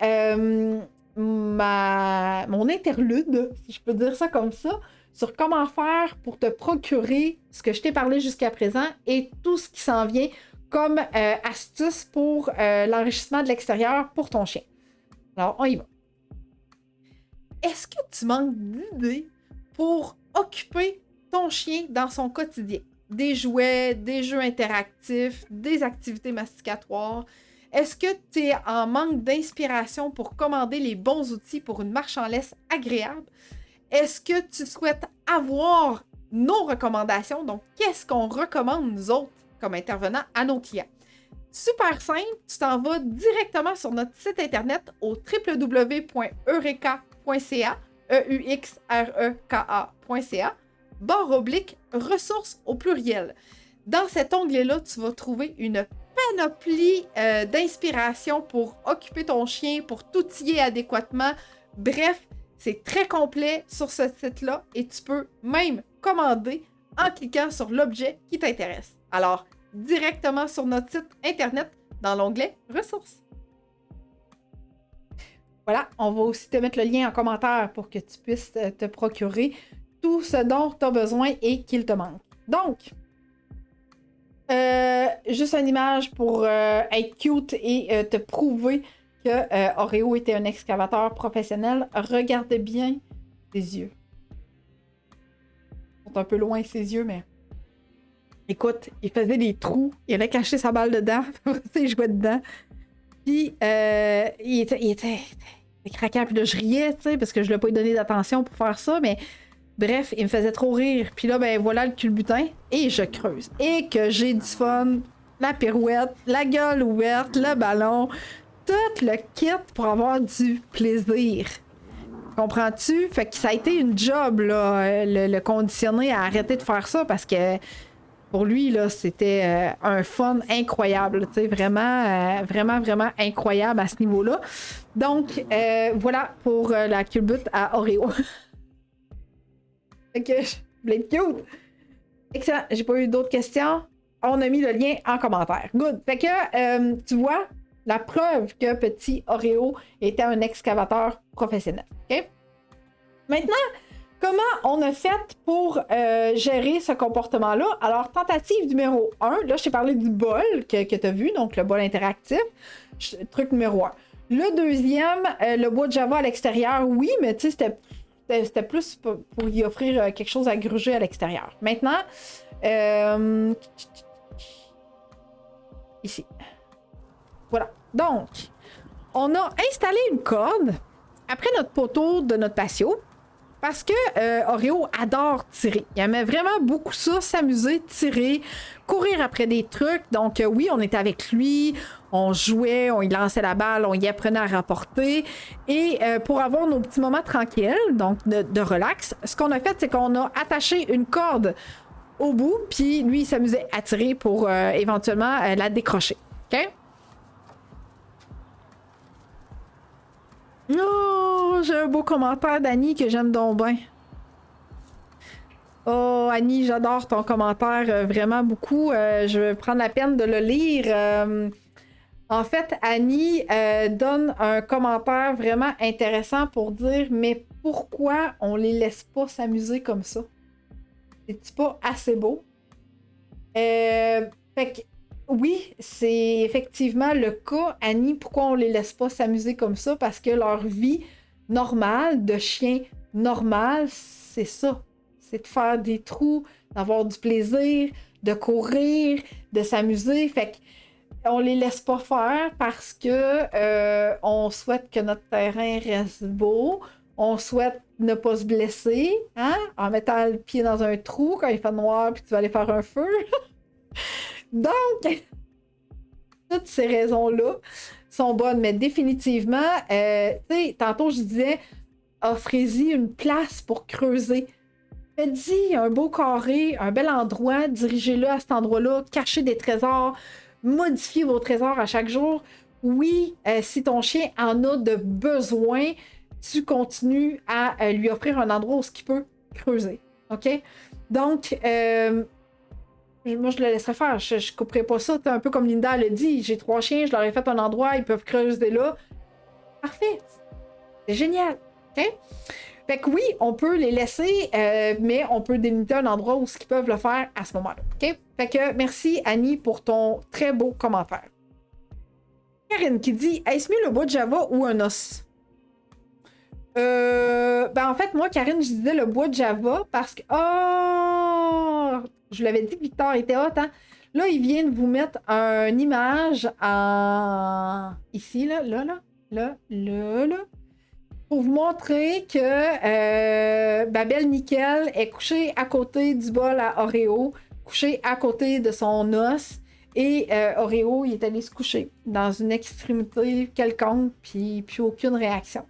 mon interlude, si je peux dire ça comme ça, sur comment faire pour te procurer ce que je t'ai parlé jusqu'à présent et tout ce qui s'en vient comme astuce pour l'enrichissement de l'extérieur pour ton chien. Alors, on y va. Est-ce que tu manques d'idées pour occuper ton chien dans son quotidien? Des jouets, des jeux interactifs, des activités masticatoires. Est-ce que tu es en manque d'inspiration pour commander les bons outils pour une marche en laisse agréable? Est-ce que tu souhaites avoir nos recommandations? Donc, qu'est-ce qu'on recommande, nous autres, comme intervenants à nos clients? Super simple, tu t'en vas directement sur notre site internet au www.eureka.ca, EUXREKA.ca, /ressources au pluriel. Dans cet onglet-là, tu vas trouver une panoplie d'inspiration pour occuper ton chien, pour t'outiller adéquatement. Bref, c'est très complet sur ce site-là et tu peux même commander en cliquant sur l'objet qui t'intéresse. Alors, directement sur notre site internet dans l'onglet ressources. Voilà, on va aussi te mettre le lien en commentaire pour que tu puisses te procurer tout ce dont tu as besoin et qu'il te manque. Donc, juste une image pour être cute et te prouver que Oreo était un excavateur professionnel. Regardez bien ses yeux. Ils sont un peu loin ses yeux, mais... Écoute, il faisait des trous, il allait cacher sa balle dedans, il jouait dedans. Puis, il était craquant, puis là, je riais, tu sais, parce que je ne lui ai pas donné d'attention pour faire ça, mais bref, il me faisait trop rire. Puis là, ben voilà le culbutin, et je creuse. Et que j'ai du fun, la pirouette, la gueule ouverte, le ballon, tout le kit pour avoir du plaisir. Comprends-tu? Fait que ça a été une job, là, le conditionner à arrêter de faire ça, parce que pour lui, là, c'était un fun incroyable, tu sais, vraiment, vraiment incroyable à ce niveau-là. Donc, voilà pour la culbute à Oreo. Fait que je voulais être cute. Excellent, j'ai pas eu d'autres questions. On a mis le lien en commentaire. Good. Fait que, tu vois, la preuve que petit Oreo était un excavateur professionnel. OK? Maintenant, Comment on a fait pour gérer ce comportement-là? Alors, tentative numéro 1, là, je t'ai parlé du bol que tu as vu, donc le bol interactif. Truc numéro 1. Le deuxième, le bois de Java à l'extérieur, oui, mais tu sais, c'était plus pour y offrir quelque chose à gruger à l'extérieur. Maintenant, ici. Voilà. Donc, on a installé une corde après notre poteau de notre patio. Parce que Oreo adore tirer. Il aimait vraiment beaucoup ça, s'amuser, tirer, courir après des trucs. Donc oui, on était avec lui, on jouait, on y lançait la balle, on y apprenait à rapporter. Et pour avoir nos petits moments tranquilles, donc de relax, ce qu'on a fait, c'est qu'on a attaché une corde au bout, puis lui, il s'amusait à tirer pour éventuellement la décrocher. OK? Oh, j'ai un beau commentaire d'Annie que j'aime donc bien. Oh, Annie, j'adore ton commentaire vraiment beaucoup. Je vais prendre la peine de le lire. En fait, Annie donne un commentaire vraiment intéressant pour dire mais pourquoi on les laisse pas s'amuser comme ça? C'est-tu pas assez beau? Fait que oui, c'est effectivement le cas, Annie, pourquoi on les laisse pas s'amuser comme ça? Parce que leur vie normale, de chien normal, c'est ça. C'est de faire des trous, d'avoir du plaisir, de courir, de s'amuser. Fait qu'on les laisse pas faire parce que on souhaite que notre terrain reste beau. On souhaite ne pas se blesser, hein? En mettant le pied dans un trou quand il fait noir puis tu vas aller faire un feu. Donc, toutes ces raisons-là sont bonnes, mais définitivement, tu sais, tantôt je disais, offrez-y une place pour creuser. Faites-y un beau carré, un bel endroit, dirigez-le à cet endroit-là, cachez des trésors, modifiez vos trésors à chaque jour. Oui, si ton chien en a de besoin, tu continues à lui offrir un endroit où il peut creuser. OK? Donc, moi, je le laisserais faire. Je ne couperais pas ça. Un peu comme Linda le dit. J'ai 3 chiens, je leur ai fait un endroit, ils peuvent creuser là. Parfait. C'est génial. OK? Fait que oui, on peut les laisser, mais on peut délimiter un endroit où ils peuvent le faire à ce moment-là. OK? Fait que merci, Annie, pour ton très beau commentaire. Karine qui dit est-ce mieux le bois de Java ou un os? Ben en fait, moi, Karine, je disais le bois de Java parce que. Oh! Je vous l'avais dit que Victor était hot, hein? Là, il vient de vous mettre une image en. Ici, là. Pour vous montrer que Babel Nickel est couchée à côté du bol à Oreo, couchée à côté de son os. Et Oreo, il est allé se coucher dans une extrémité quelconque, puis aucune réaction.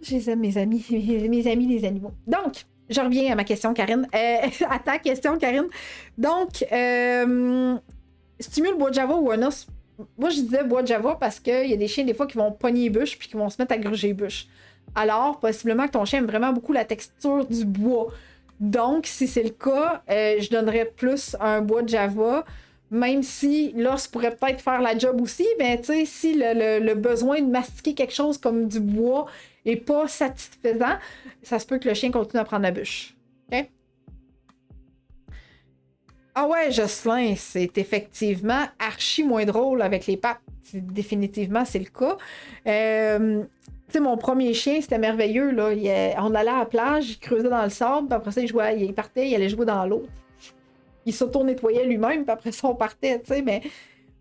Je les aime, mes amis les animaux. Donc, je reviens à ma question, Karine. À ta question, Karine. Donc, stimule bois de Java ou un os? Moi, je disais bois de Java parce qu'il y a des chiens, des fois, qui vont pogner les bûches puis qui vont se mettre à gruger les bûches. Alors, possiblement que ton chien aime vraiment beaucoup la texture du bois. Donc, si c'est le cas, je donnerais plus un bois de Java. Même si l'os pourrait peut-être faire la job aussi, mais tu sais, si le besoin de mastiquer quelque chose comme du bois n'est pas satisfaisant, ça se peut que le chien continue à prendre la bûche. OK? Ah ouais, Jocelyn, c'est effectivement archi moins drôle avec les pattes. Définitivement, c'est le cas. Tu sais, mon premier chien, c'était merveilleux. Là. On allait à la plage, il creusait dans le sable, puis après ça, il partait, il allait jouer dans l'eau. Il s'auto-nettoyait lui-même, puis après ça, on partait, tu sais, mais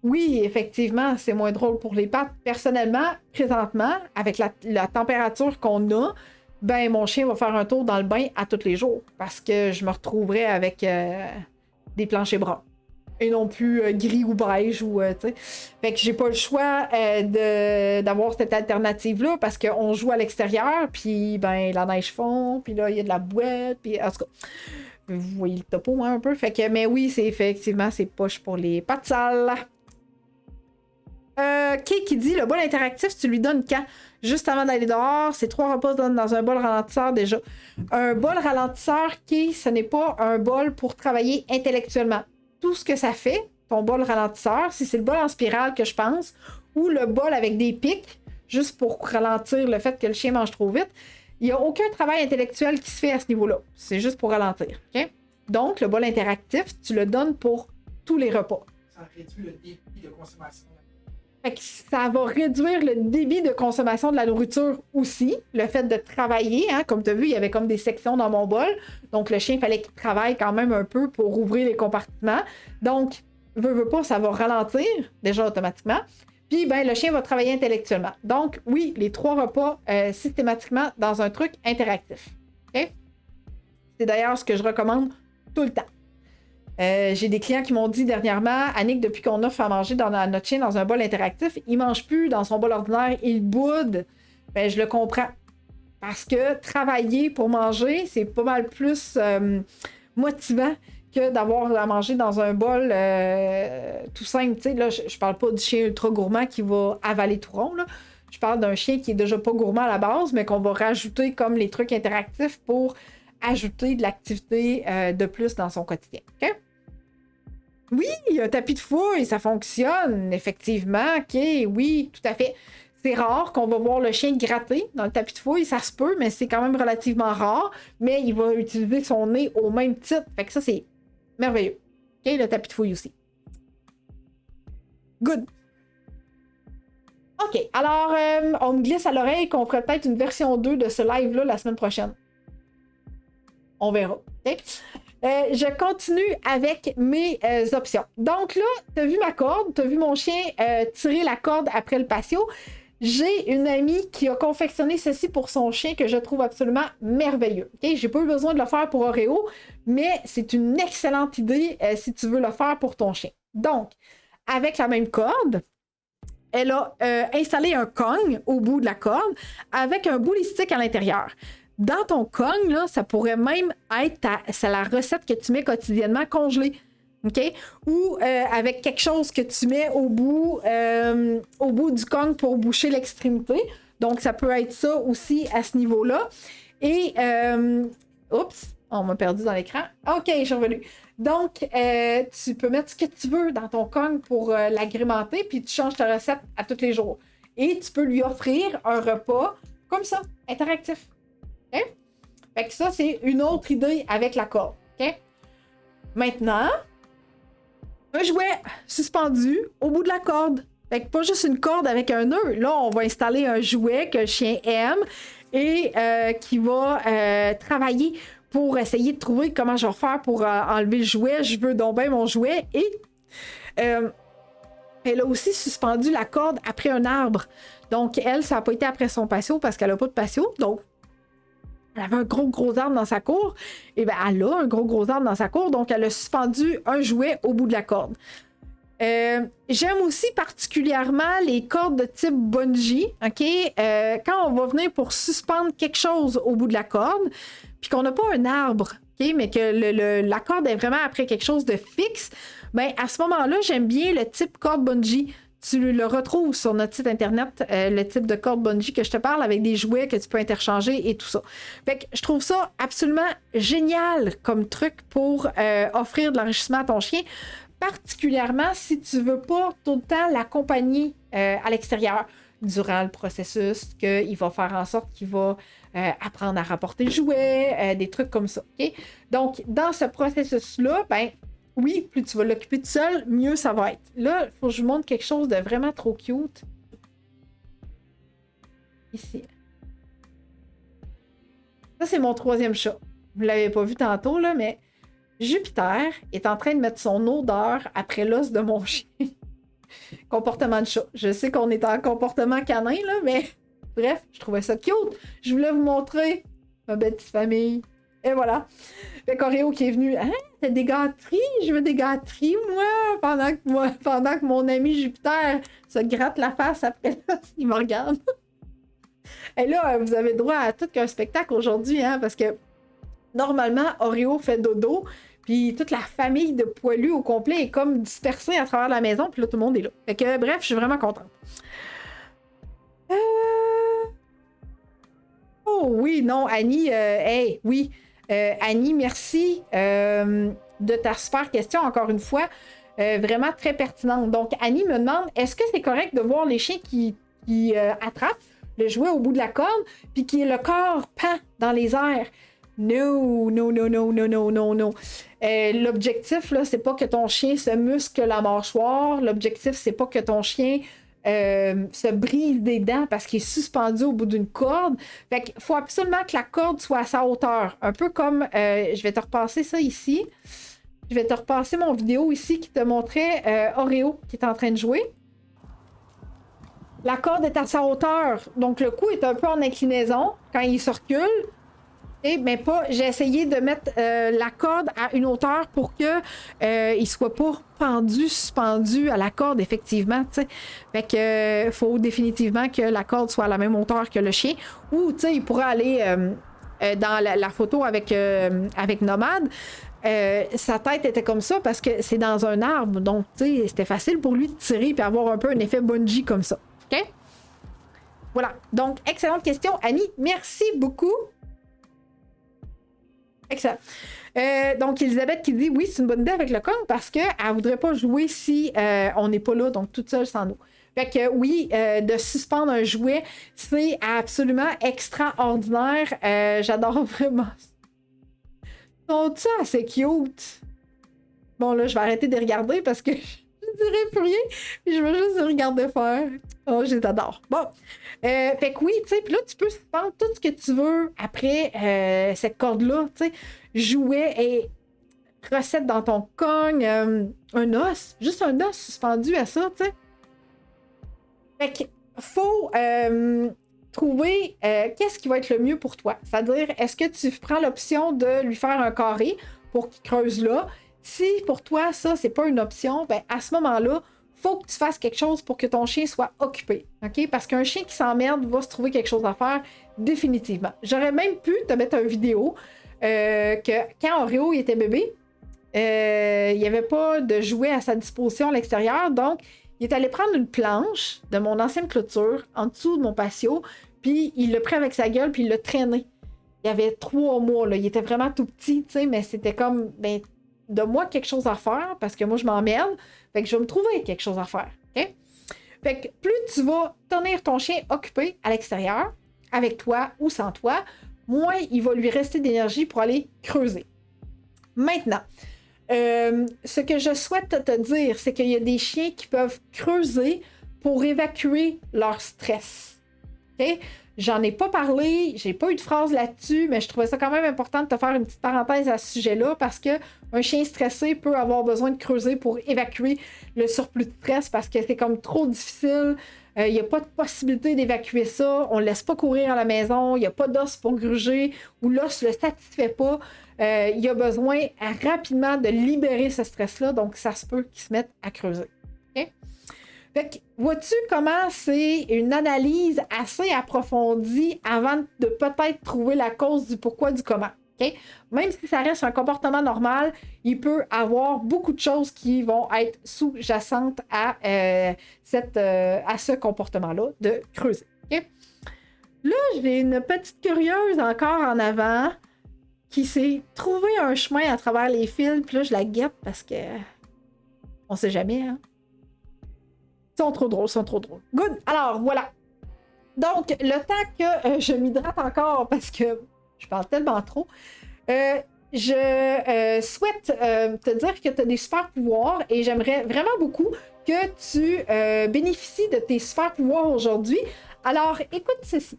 oui, effectivement, c'est moins drôle pour les pattes. Personnellement, présentement, avec la température qu'on a, ben mon chien va faire un tour dans le bain à tous les jours, parce que je me retrouverais avec des planchers bruns, et non plus gris ou beige, ou, tu sais. Fait que j'ai pas le choix d'avoir cette alternative-là, parce qu'on joue à l'extérieur, puis ben la neige fond, puis là, il y a de la boîte, puis en tout cas... Vous voyez le topo hein, un peu. Fait que, mais oui, c'est effectivement, c'est poche pour les pattes sales. Kay qui dit le bol interactif, tu lui donnes quand? Juste avant d'aller dehors, c'est 3 repas dans un bol ralentisseur déjà. Un bol ralentisseur, Kay, ce n'est pas un bol pour travailler intellectuellement. Tout ce que ça fait, ton bol ralentisseur, si c'est le bol en spirale que je pense, ou le bol avec des pics, juste pour ralentir le fait que le chien mange trop vite, Il n'y a aucun travail intellectuel qui se fait à ce niveau-là. C'est juste pour ralentir. Okay? Donc, le bol interactif, tu le donnes pour tous les repas. Ça réduit le débit de consommation. Fait que ça va réduire le débit de consommation de la nourriture aussi. Le fait de travailler, hein, comme tu as vu, il y avait comme des sections dans mon bol. Donc, le chien, il fallait qu'il travaille quand même un peu pour ouvrir les compartiments. Donc, veut pas, ça va ralentir déjà automatiquement. Puis, ben, le chien va travailler intellectuellement. Donc, oui, les 3 repas systématiquement dans un truc interactif. Okay? C'est d'ailleurs ce que je recommande tout le temps. J'ai des clients qui m'ont dit dernièrement, Annick, depuis qu'on offre à manger dans notre chien dans un bol interactif, il mange plus dans son bol ordinaire, il boude. Ben, je le comprends. Parce que travailler pour manger, c'est pas mal plus motivant que d'avoir à manger dans un bol tout simple. Tu sais, là, je parle pas du chien ultra gourmand qui va avaler tout rond, là. Je parle d'un chien qui est déjà pas gourmand à la base, mais qu'on va rajouter comme les trucs interactifs pour ajouter de l'activité de plus dans son quotidien. OK? Oui, un tapis de fouille, ça fonctionne, effectivement. OK, oui, tout à fait. C'est rare qu'on va voir le chien gratter dans le tapis de fouille, ça se peut, mais c'est quand même relativement rare. Mais il va utiliser son nez au même titre. Fait que ça, c'est merveilleux. OK, le tapis de fouille aussi. Good. OK, alors, on me glisse à l'oreille qu'on ferait peut-être une version 2 de ce live-là la semaine prochaine. On verra. OK? Je continue avec mes options. Donc là, tu as vu ma corde, tu as vu mon chien tirer la corde après le patio. J'ai une amie qui a confectionné ceci pour son chien que je trouve absolument merveilleux. Okay? J'ai pas eu besoin de le faire pour Oreo, mais c'est une excellente idée si tu veux le faire pour ton chien. Donc, avec la même corde, elle a installé un Kong au bout de la corde avec un boulistique à l'intérieur. Dans ton Kong, là, ça pourrait même être c'est la recette que tu mets quotidiennement congelée. OK? Ou avec quelque chose que tu mets au bout du Kong pour boucher l'extrémité. Donc, ça peut être ça aussi à ce niveau-là. Et, oups, on m'a perdu dans l'écran. OK, je suis revenue. Donc, tu peux mettre ce que tu veux dans ton Kong pour l'agrémenter, puis tu changes ta recette à tous les jours. Et tu peux lui offrir un repas comme ça, interactif. OK? Fait que ça, c'est une autre idée avec la corde. OK? Maintenant, un jouet suspendu au bout de la corde. Fait que pas juste une corde avec un nœud. Là, on va installer un jouet que le chien aime et qui va travailler pour essayer de trouver comment je vais faire pour enlever le jouet. Je veux donc bien mon jouet. Et elle a aussi suspendu la corde après un arbre. Donc, elle, ça n'a pas été après son patio parce qu'elle n'a pas de patio. Donc, elle avait un gros arbre dans sa cour. Et bien, elle a un gros arbre dans sa cour. Donc, elle a suspendu un jouet au bout de la corde. J'aime aussi particulièrement les cordes de type bungee. OK? Quand on va venir pour suspendre quelque chose au bout de la corde, puis qu'on n'a pas un arbre, OK? Mais que la corde est vraiment après quelque chose de fixe, bien, à ce moment-là, j'aime bien le type corde bungee. Tu le retrouves sur notre site internet, le type de corde bungee que je te parle, avec des jouets que tu peux interchanger et tout ça. Fait que je trouve ça absolument génial comme truc pour offrir de l'enrichissement à ton chien, particulièrement si tu veux pas tout le temps l'accompagner à l'extérieur durant le processus, qu'il va faire en sorte qu'il va apprendre à rapporter le jouet, des trucs comme ça. Okay? Donc, dans ce processus-là, ben oui, plus tu vas l'occuper tout seul, mieux ça va être. Là, il faut que je vous montre quelque chose de vraiment trop cute. Ici. Ça, c'est mon 3e chat. Vous ne l'avez pas vu tantôt, là, mais Jupiter est en train de mettre son odeur après l'os de mon chien. Comportement de chat. Je sais qu'on est en comportement canin, là, mais bref, je trouvais ça cute. Je voulais vous montrer ma belle petite famille. Et voilà. Fait qu'Oreo qui est venu. Hein, t'as des gâteries? Je veux des gâteries, moi. Pendant que mon ami Jupiter se gratte la face après là, il me regarde. Et là, vous avez droit à tout qu'un spectacle aujourd'hui, hein, parce que normalement, Oreo fait dodo, puis toute la famille de poilus au complet est comme dispersée à travers la maison, puis là, tout le monde est là. Fait que, bref, je suis vraiment contente. Oh oui, non, Annie, hey, oui. Annie, merci de ta super question, encore une fois. Vraiment très pertinente. Donc, Annie me demande, est-ce que c'est correct de voir les chiens qui attrapent? le jouet au bout de la corde, puis que le corps pend dans les airs. No, no, no, no, no, no, no, no. L'objectif, là, c'est pas que ton chien se muscle la mâchoire. L'objectif, c'est pas que ton chien se brise des dents parce qu'il est suspendu au bout d'une corde. Fait qu'il faut absolument que la corde soit à sa hauteur. Un peu comme, je vais te repasser ça ici. Je vais te repasser mon vidéo ici qui te montrait Oreo qui est en train de jouer. La corde est à sa hauteur. Donc, le cou est un peu en inclinaison quand il se recule. Mais pas, j'ai essayé de mettre la corde à une hauteur pour que il soit pas suspendu à la corde, effectivement. T'sais. Fait que faut définitivement que la corde soit à la même hauteur que le chien. Ou il pourrait aller dans la photo avec Nomade. Sa tête était comme ça parce que c'est dans un arbre. Donc, c'était facile pour lui de tirer et avoir un peu un effet bungee comme ça. OK? Voilà. Donc, excellente question, Annie. Merci beaucoup. Excellent. Donc, Elisabeth qui dit oui, c'est une bonne idée avec le Kong parce qu'elle ne voudrait pas jouer si on n'est pas là, donc toute seule sans nous. Fait que oui, de suspendre un jouet, c'est absolument extraordinaire. J'adore vraiment. Sont-ils assez cute? Bon, là, je vais arrêter de regarder parce que je dirais plus rien. Puis je vais juste regarder faire. Oh, je les adore. Bon. Fait que oui, tu sais, puis là, tu peux suspendre tout ce que tu veux après cette corde-là, tu sais. Jouet et recette dans ton Kong, un os, juste un os suspendu à ça, tu sais. Fait qu'il faut trouver qu'est-ce qui va être le mieux pour toi. C'est-à-dire, est-ce que tu prends l'option de lui faire un carré pour qu'il creuse là? Si pour toi, ça, c'est pas une option, ben à ce moment-là, faut que tu fasses quelque chose pour que ton chien soit occupé. OK? Parce qu'un chien qui s'emmerde va se trouver quelque chose à faire définitivement. J'aurais même pu te mettre une vidéo que quand Oreo il était bébé, il n'y avait pas de jouet à sa disposition à l'extérieur. Donc, il est allé prendre une planche de mon ancienne clôture en dessous de mon patio, puis il l'a pris avec sa gueule, puis il l'a traîné. Il y avait 3 mois, là. Il était vraiment tout petit, tu sais, mais c'était comme, ben, de moi quelque chose à faire, parce que moi, je m'emmerde. Fait que je vais me trouver quelque chose à faire. OK? Fait que plus tu vas tenir ton chien occupé à l'extérieur, avec toi ou sans toi, moins il va lui rester d'énergie pour aller creuser. Maintenant, ce que je souhaite te dire, c'est qu'il y a des chiens qui peuvent creuser pour évacuer leur stress. OK? J'en ai pas parlé, j'ai pas eu de phrase là-dessus, mais je trouvais ça quand même important de te faire une petite parenthèse à ce sujet-là parce qu'un chien stressé peut avoir besoin de creuser pour évacuer le surplus de stress parce que c'est comme trop difficile. Il n'y a pas de possibilité d'évacuer ça. On ne laisse pas courir à la maison. Il n'y a pas d'os pour gruger ou l'os ne le satisfait pas. Il y a besoin rapidement de libérer ce stress-là. Donc, ça se peut qu'il se mette à creuser. Okay? Fait que, vois-tu comment c'est une analyse assez approfondie avant de peut-être trouver la cause du pourquoi, du comment. Okay? Même si ça reste un comportement normal, il peut avoir beaucoup de choses qui vont être sous-jacentes à ce comportement-là de creuser. Okay? Là, j'ai une petite curieuse encore en avant qui s'est trouvé un chemin à travers les fils, puis là, je la guette parce que on sait jamais, hein? Ils sont trop drôles. Good! Alors, voilà. Donc, le temps que je m'hydrate encore parce que je parle tellement trop, je souhaite te dire que tu as des super pouvoirs et j'aimerais vraiment beaucoup que tu bénéficies de tes super pouvoirs aujourd'hui. Alors, écoute ceci.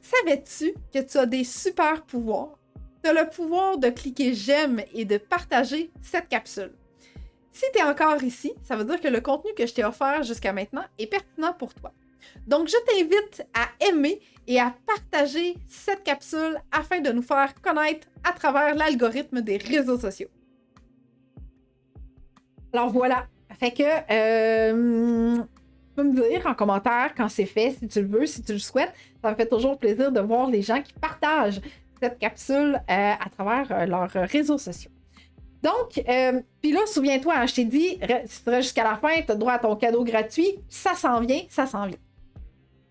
Savais-tu que tu as des super pouvoirs? Tu as le pouvoir de cliquer j'aime et de partager cette capsule. Si tu es encore ici, ça veut dire que le contenu que je t'ai offert jusqu'à maintenant est pertinent pour toi. Donc, je t'invite à aimer et à partager cette capsule afin de nous faire connaître à travers l'algorithme des réseaux sociaux. Alors voilà, fait que tu peux me dire en commentaire quand c'est fait, si tu le veux, si tu le souhaites. Ça me fait toujours plaisir de voir les gens qui partagent cette capsule à travers leurs réseaux sociaux. Donc, puis là, souviens-toi, hein, je t'ai dit, si tu restes jusqu'à la fin, tu as droit à ton cadeau gratuit. Ça s'en vient, ça s'en vient.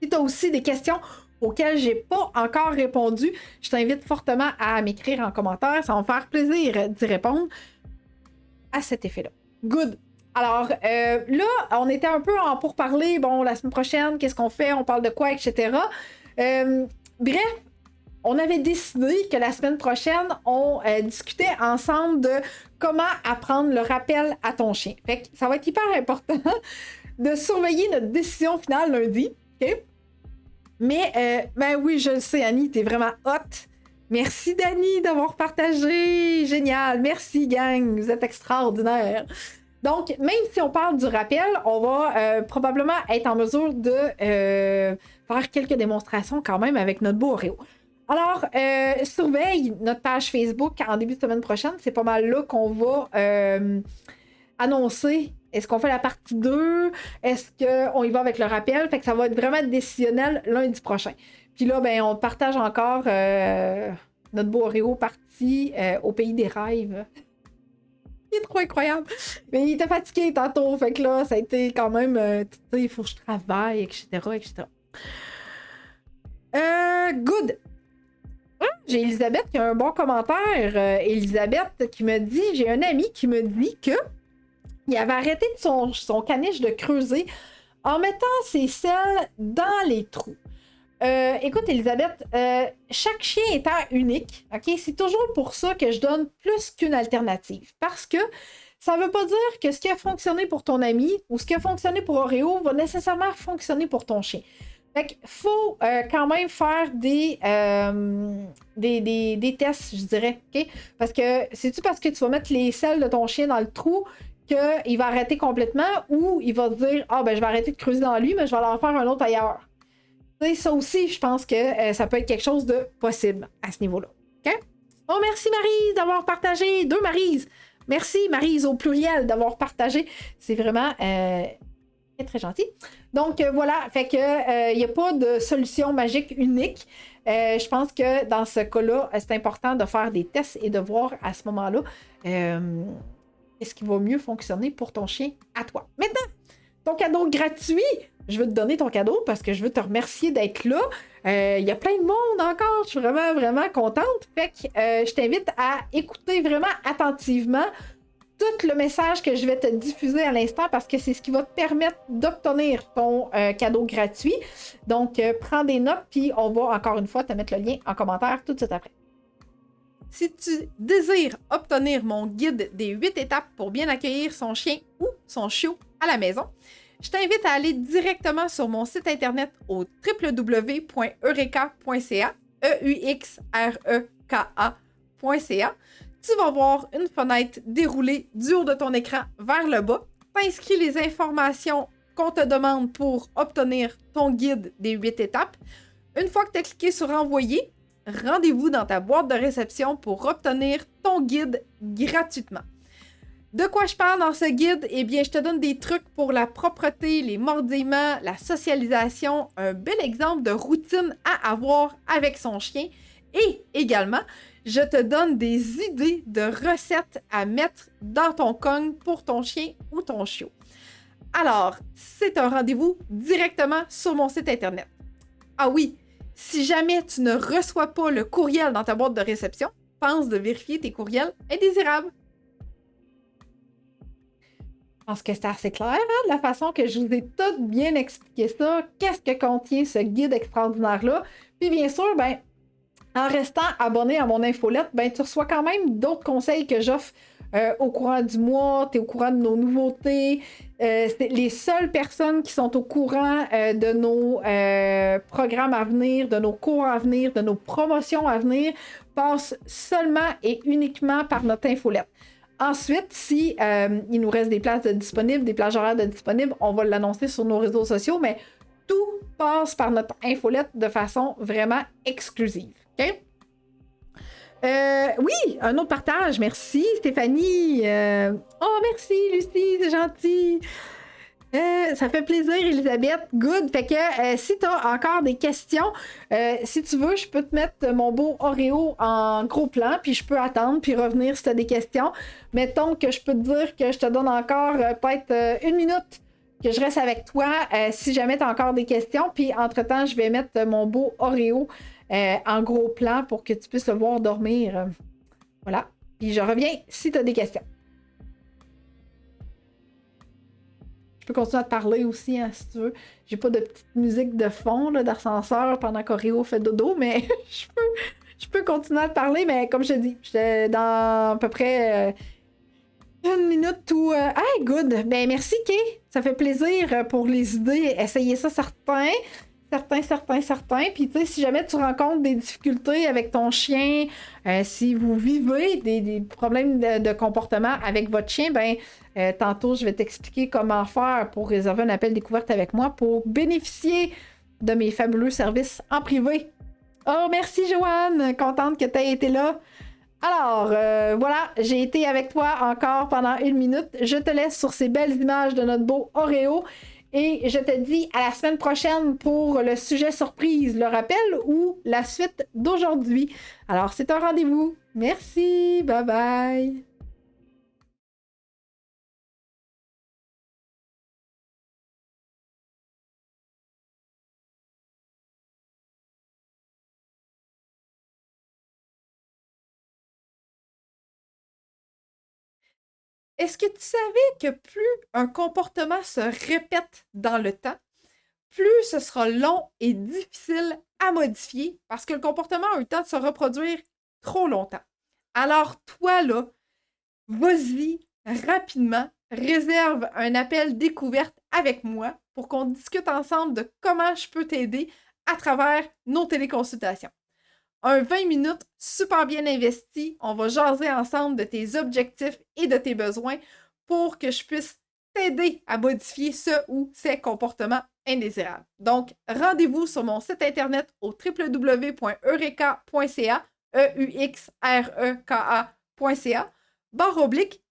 Si tu as aussi des questions auxquelles j'ai pas encore répondu, je t'invite fortement à m'écrire en commentaire. Ça va me faire plaisir d'y répondre à cet effet-là. Good! Alors, là, on était un peu en pourparlers. Bon, la semaine prochaine, qu'est-ce qu'on fait? On parle de quoi, etc. Bref, on avait décidé que la semaine prochaine, on discutait ensemble de comment apprendre le rappel à ton chien. Fait que ça va être hyper important de surveiller notre décision finale lundi. OK? Mais, ben oui, je le sais, Annie, t'es vraiment hot. Merci, Dani, d'avoir partagé. Génial. Merci, gang. Vous êtes extraordinaires. Donc, même si on parle du rappel, on va probablement être en mesure de faire quelques démonstrations quand même avec notre beau Oreo. Alors, surveille notre page Facebook en début de semaine prochaine. C'est pas mal là qu'on va annoncer. Est-ce qu'on fait la partie 2? Est-ce qu'on y va avec le rappel? Fait que ça va être vraiment décisionnel lundi prochain. Puis là, ben, on partage encore notre beau Oreo parti au pays des rêves. Il est trop incroyable. Mais il était fatigué tantôt. Fait que là, ça a été quand même... tu sais, il faut que je travaille, etc., etc. Good. J'ai Elisabeth qui a un bon commentaire. Elisabeth qui me dit... J'ai un ami qui me dit que il avait arrêté de son caniche de creuser en mettant ses selles dans les trous. Écoute, Elisabeth, chaque chien étant unique, ok, c'est toujours pour ça que je donne plus qu'une alternative. Parce que ça ne veut pas dire que ce qui a fonctionné pour ton ami ou ce qui a fonctionné pour Oreo va nécessairement fonctionner pour ton chien. Fait qu'il faut quand même faire des tests, je dirais, ok? Parce que c'est-tu parce que tu vas mettre les selles de ton chien dans le trou qu'il va arrêter complètement ou il va te dire « Ah, ben je vais arrêter de creuser dans lui, mais je vais en faire un autre ailleurs. » Ça aussi, je pense que ça peut être quelque chose de possible à ce niveau-là. OK? Oh, merci Maryse d'avoir partagé. 2 Maryse. Merci Maryse au pluriel d'avoir partagé. C'est vraiment très, très gentil. Donc voilà, fait que il n'y a pas de solution magique unique. Je pense que dans ce cas-là, c'est important de faire des tests et de voir à ce moment-là qu'est-ce qui va mieux fonctionner pour ton chien à toi. Maintenant, ton cadeau gratuit, je veux te donner ton cadeau parce que je veux te remercier d'être là. Il y a plein de monde encore. Je suis vraiment, vraiment contente. Fait que je t'invite à écouter vraiment attentivement tout le message que je vais te diffuser à l'instant parce que c'est ce qui va te permettre d'obtenir ton cadeau gratuit. Donc, prends des notes puis on va encore une fois te mettre le lien en commentaire tout de suite après. Si tu désires obtenir mon guide des 8 étapes pour bien accueillir son chien ou son chiot à la maison, je t'invite à aller directement sur mon site internet au www.eureka.ca, EUXREKA.ca. Tu vas voir une fenêtre déroulée du haut de ton écran vers le bas. T'inscris les informations qu'on te demande pour obtenir ton guide des 8 étapes. Une fois que tu as cliqué sur Envoyer, rendez-vous dans ta boîte de réception pour obtenir ton guide gratuitement. De quoi je parle dans ce guide? Eh bien, je te donne des trucs pour la propreté, les mordillements, la socialisation, un bel exemple de routine à avoir avec son chien et également, je te donne des idées de recettes à mettre dans ton cogne pour ton chien ou ton chiot. Alors, c'est un rendez-vous directement sur mon site internet. Ah oui, si jamais tu ne reçois pas le courriel dans ta boîte de réception, pense de vérifier tes courriels indésirables. Je pense que c'est assez clair, hein, de la façon que je vous ai tout bien expliqué ça. Qu'est-ce que contient ce guide extraordinaire-là? Puis bien sûr, ben, en restant abonné à mon infolette, ben, tu reçois quand même d'autres conseils que j'offre au courant du mois. Tu es au courant de nos nouveautés. C'est les seules personnes qui sont au courant de nos programmes à venir, de nos cours à venir, de nos promotions à venir, passent seulement et uniquement par notre infolette. Ensuite, si il nous reste des places disponibles, des plages horaires disponibles, on va l'annoncer sur nos réseaux sociaux, mais tout passe par notre infolette de façon vraiment exclusive. OK? Oui, un autre partage. Merci, Stéphanie. Oh, merci, Lucie, c'est gentil. Ça fait plaisir, Elisabeth. Good. Fait que si tu as encore des questions, si tu veux, je peux te mettre mon beau Oreo en gros plan, puis je peux attendre, puis revenir si tu as des questions. Mettons que je peux te dire que je te donne encore peut-être 1 minute que je reste avec toi si jamais tu as encore des questions. Puis entre-temps, je vais mettre mon beau Oreo en gros plan pour que tu puisses le voir dormir. Voilà. Puis je reviens si tu as des questions. Je peux continuer à te parler aussi, hein, si tu veux. J'ai pas de petite musique de fond là, d'ascenseur pendant qu'Oreo fait dodo, mais je peux continuer à te parler, mais comme je te dis, j'étais dans à peu près une minute ou... Hey, good! Ben merci, Kay! Ça fait plaisir pour les idées. Essayez ça, certains. Certains. Puis, tu sais, si jamais tu rencontres des difficultés avec ton chien, si vous vivez des problèmes de comportement avec votre chien, ben, tantôt, je vais t'expliquer comment faire pour réserver un appel découverte avec moi pour bénéficier de mes fabuleux services en privé. Oh, merci, Joanne! Contente que tu aies été là. Alors, voilà, j'ai été avec toi encore pendant 1 minute. Je te laisse sur ces belles images de notre beau Oreo. Et je te dis à la semaine prochaine pour le sujet surprise, le rappel ou la suite d'aujourd'hui. Alors, c'est un rendez-vous. Merci. Bye bye. Est-ce que tu savais que plus un comportement se répète dans le temps, plus ce sera long et difficile à modifier parce que le comportement a eu le temps de se reproduire trop longtemps. Alors toi, là, vas-y rapidement, réserve un appel découverte avec moi pour qu'on discute ensemble de comment je peux t'aider à travers nos téléconsultations. Un 20 minutes super bien investi. On va jaser ensemble de tes objectifs et de tes besoins pour que je puisse t'aider à modifier ce ou ces comportements indésirables. Donc, rendez-vous sur mon site internet au www.eureka.ca, EUXREKA.ca,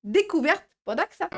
/découverte, pas d'accent.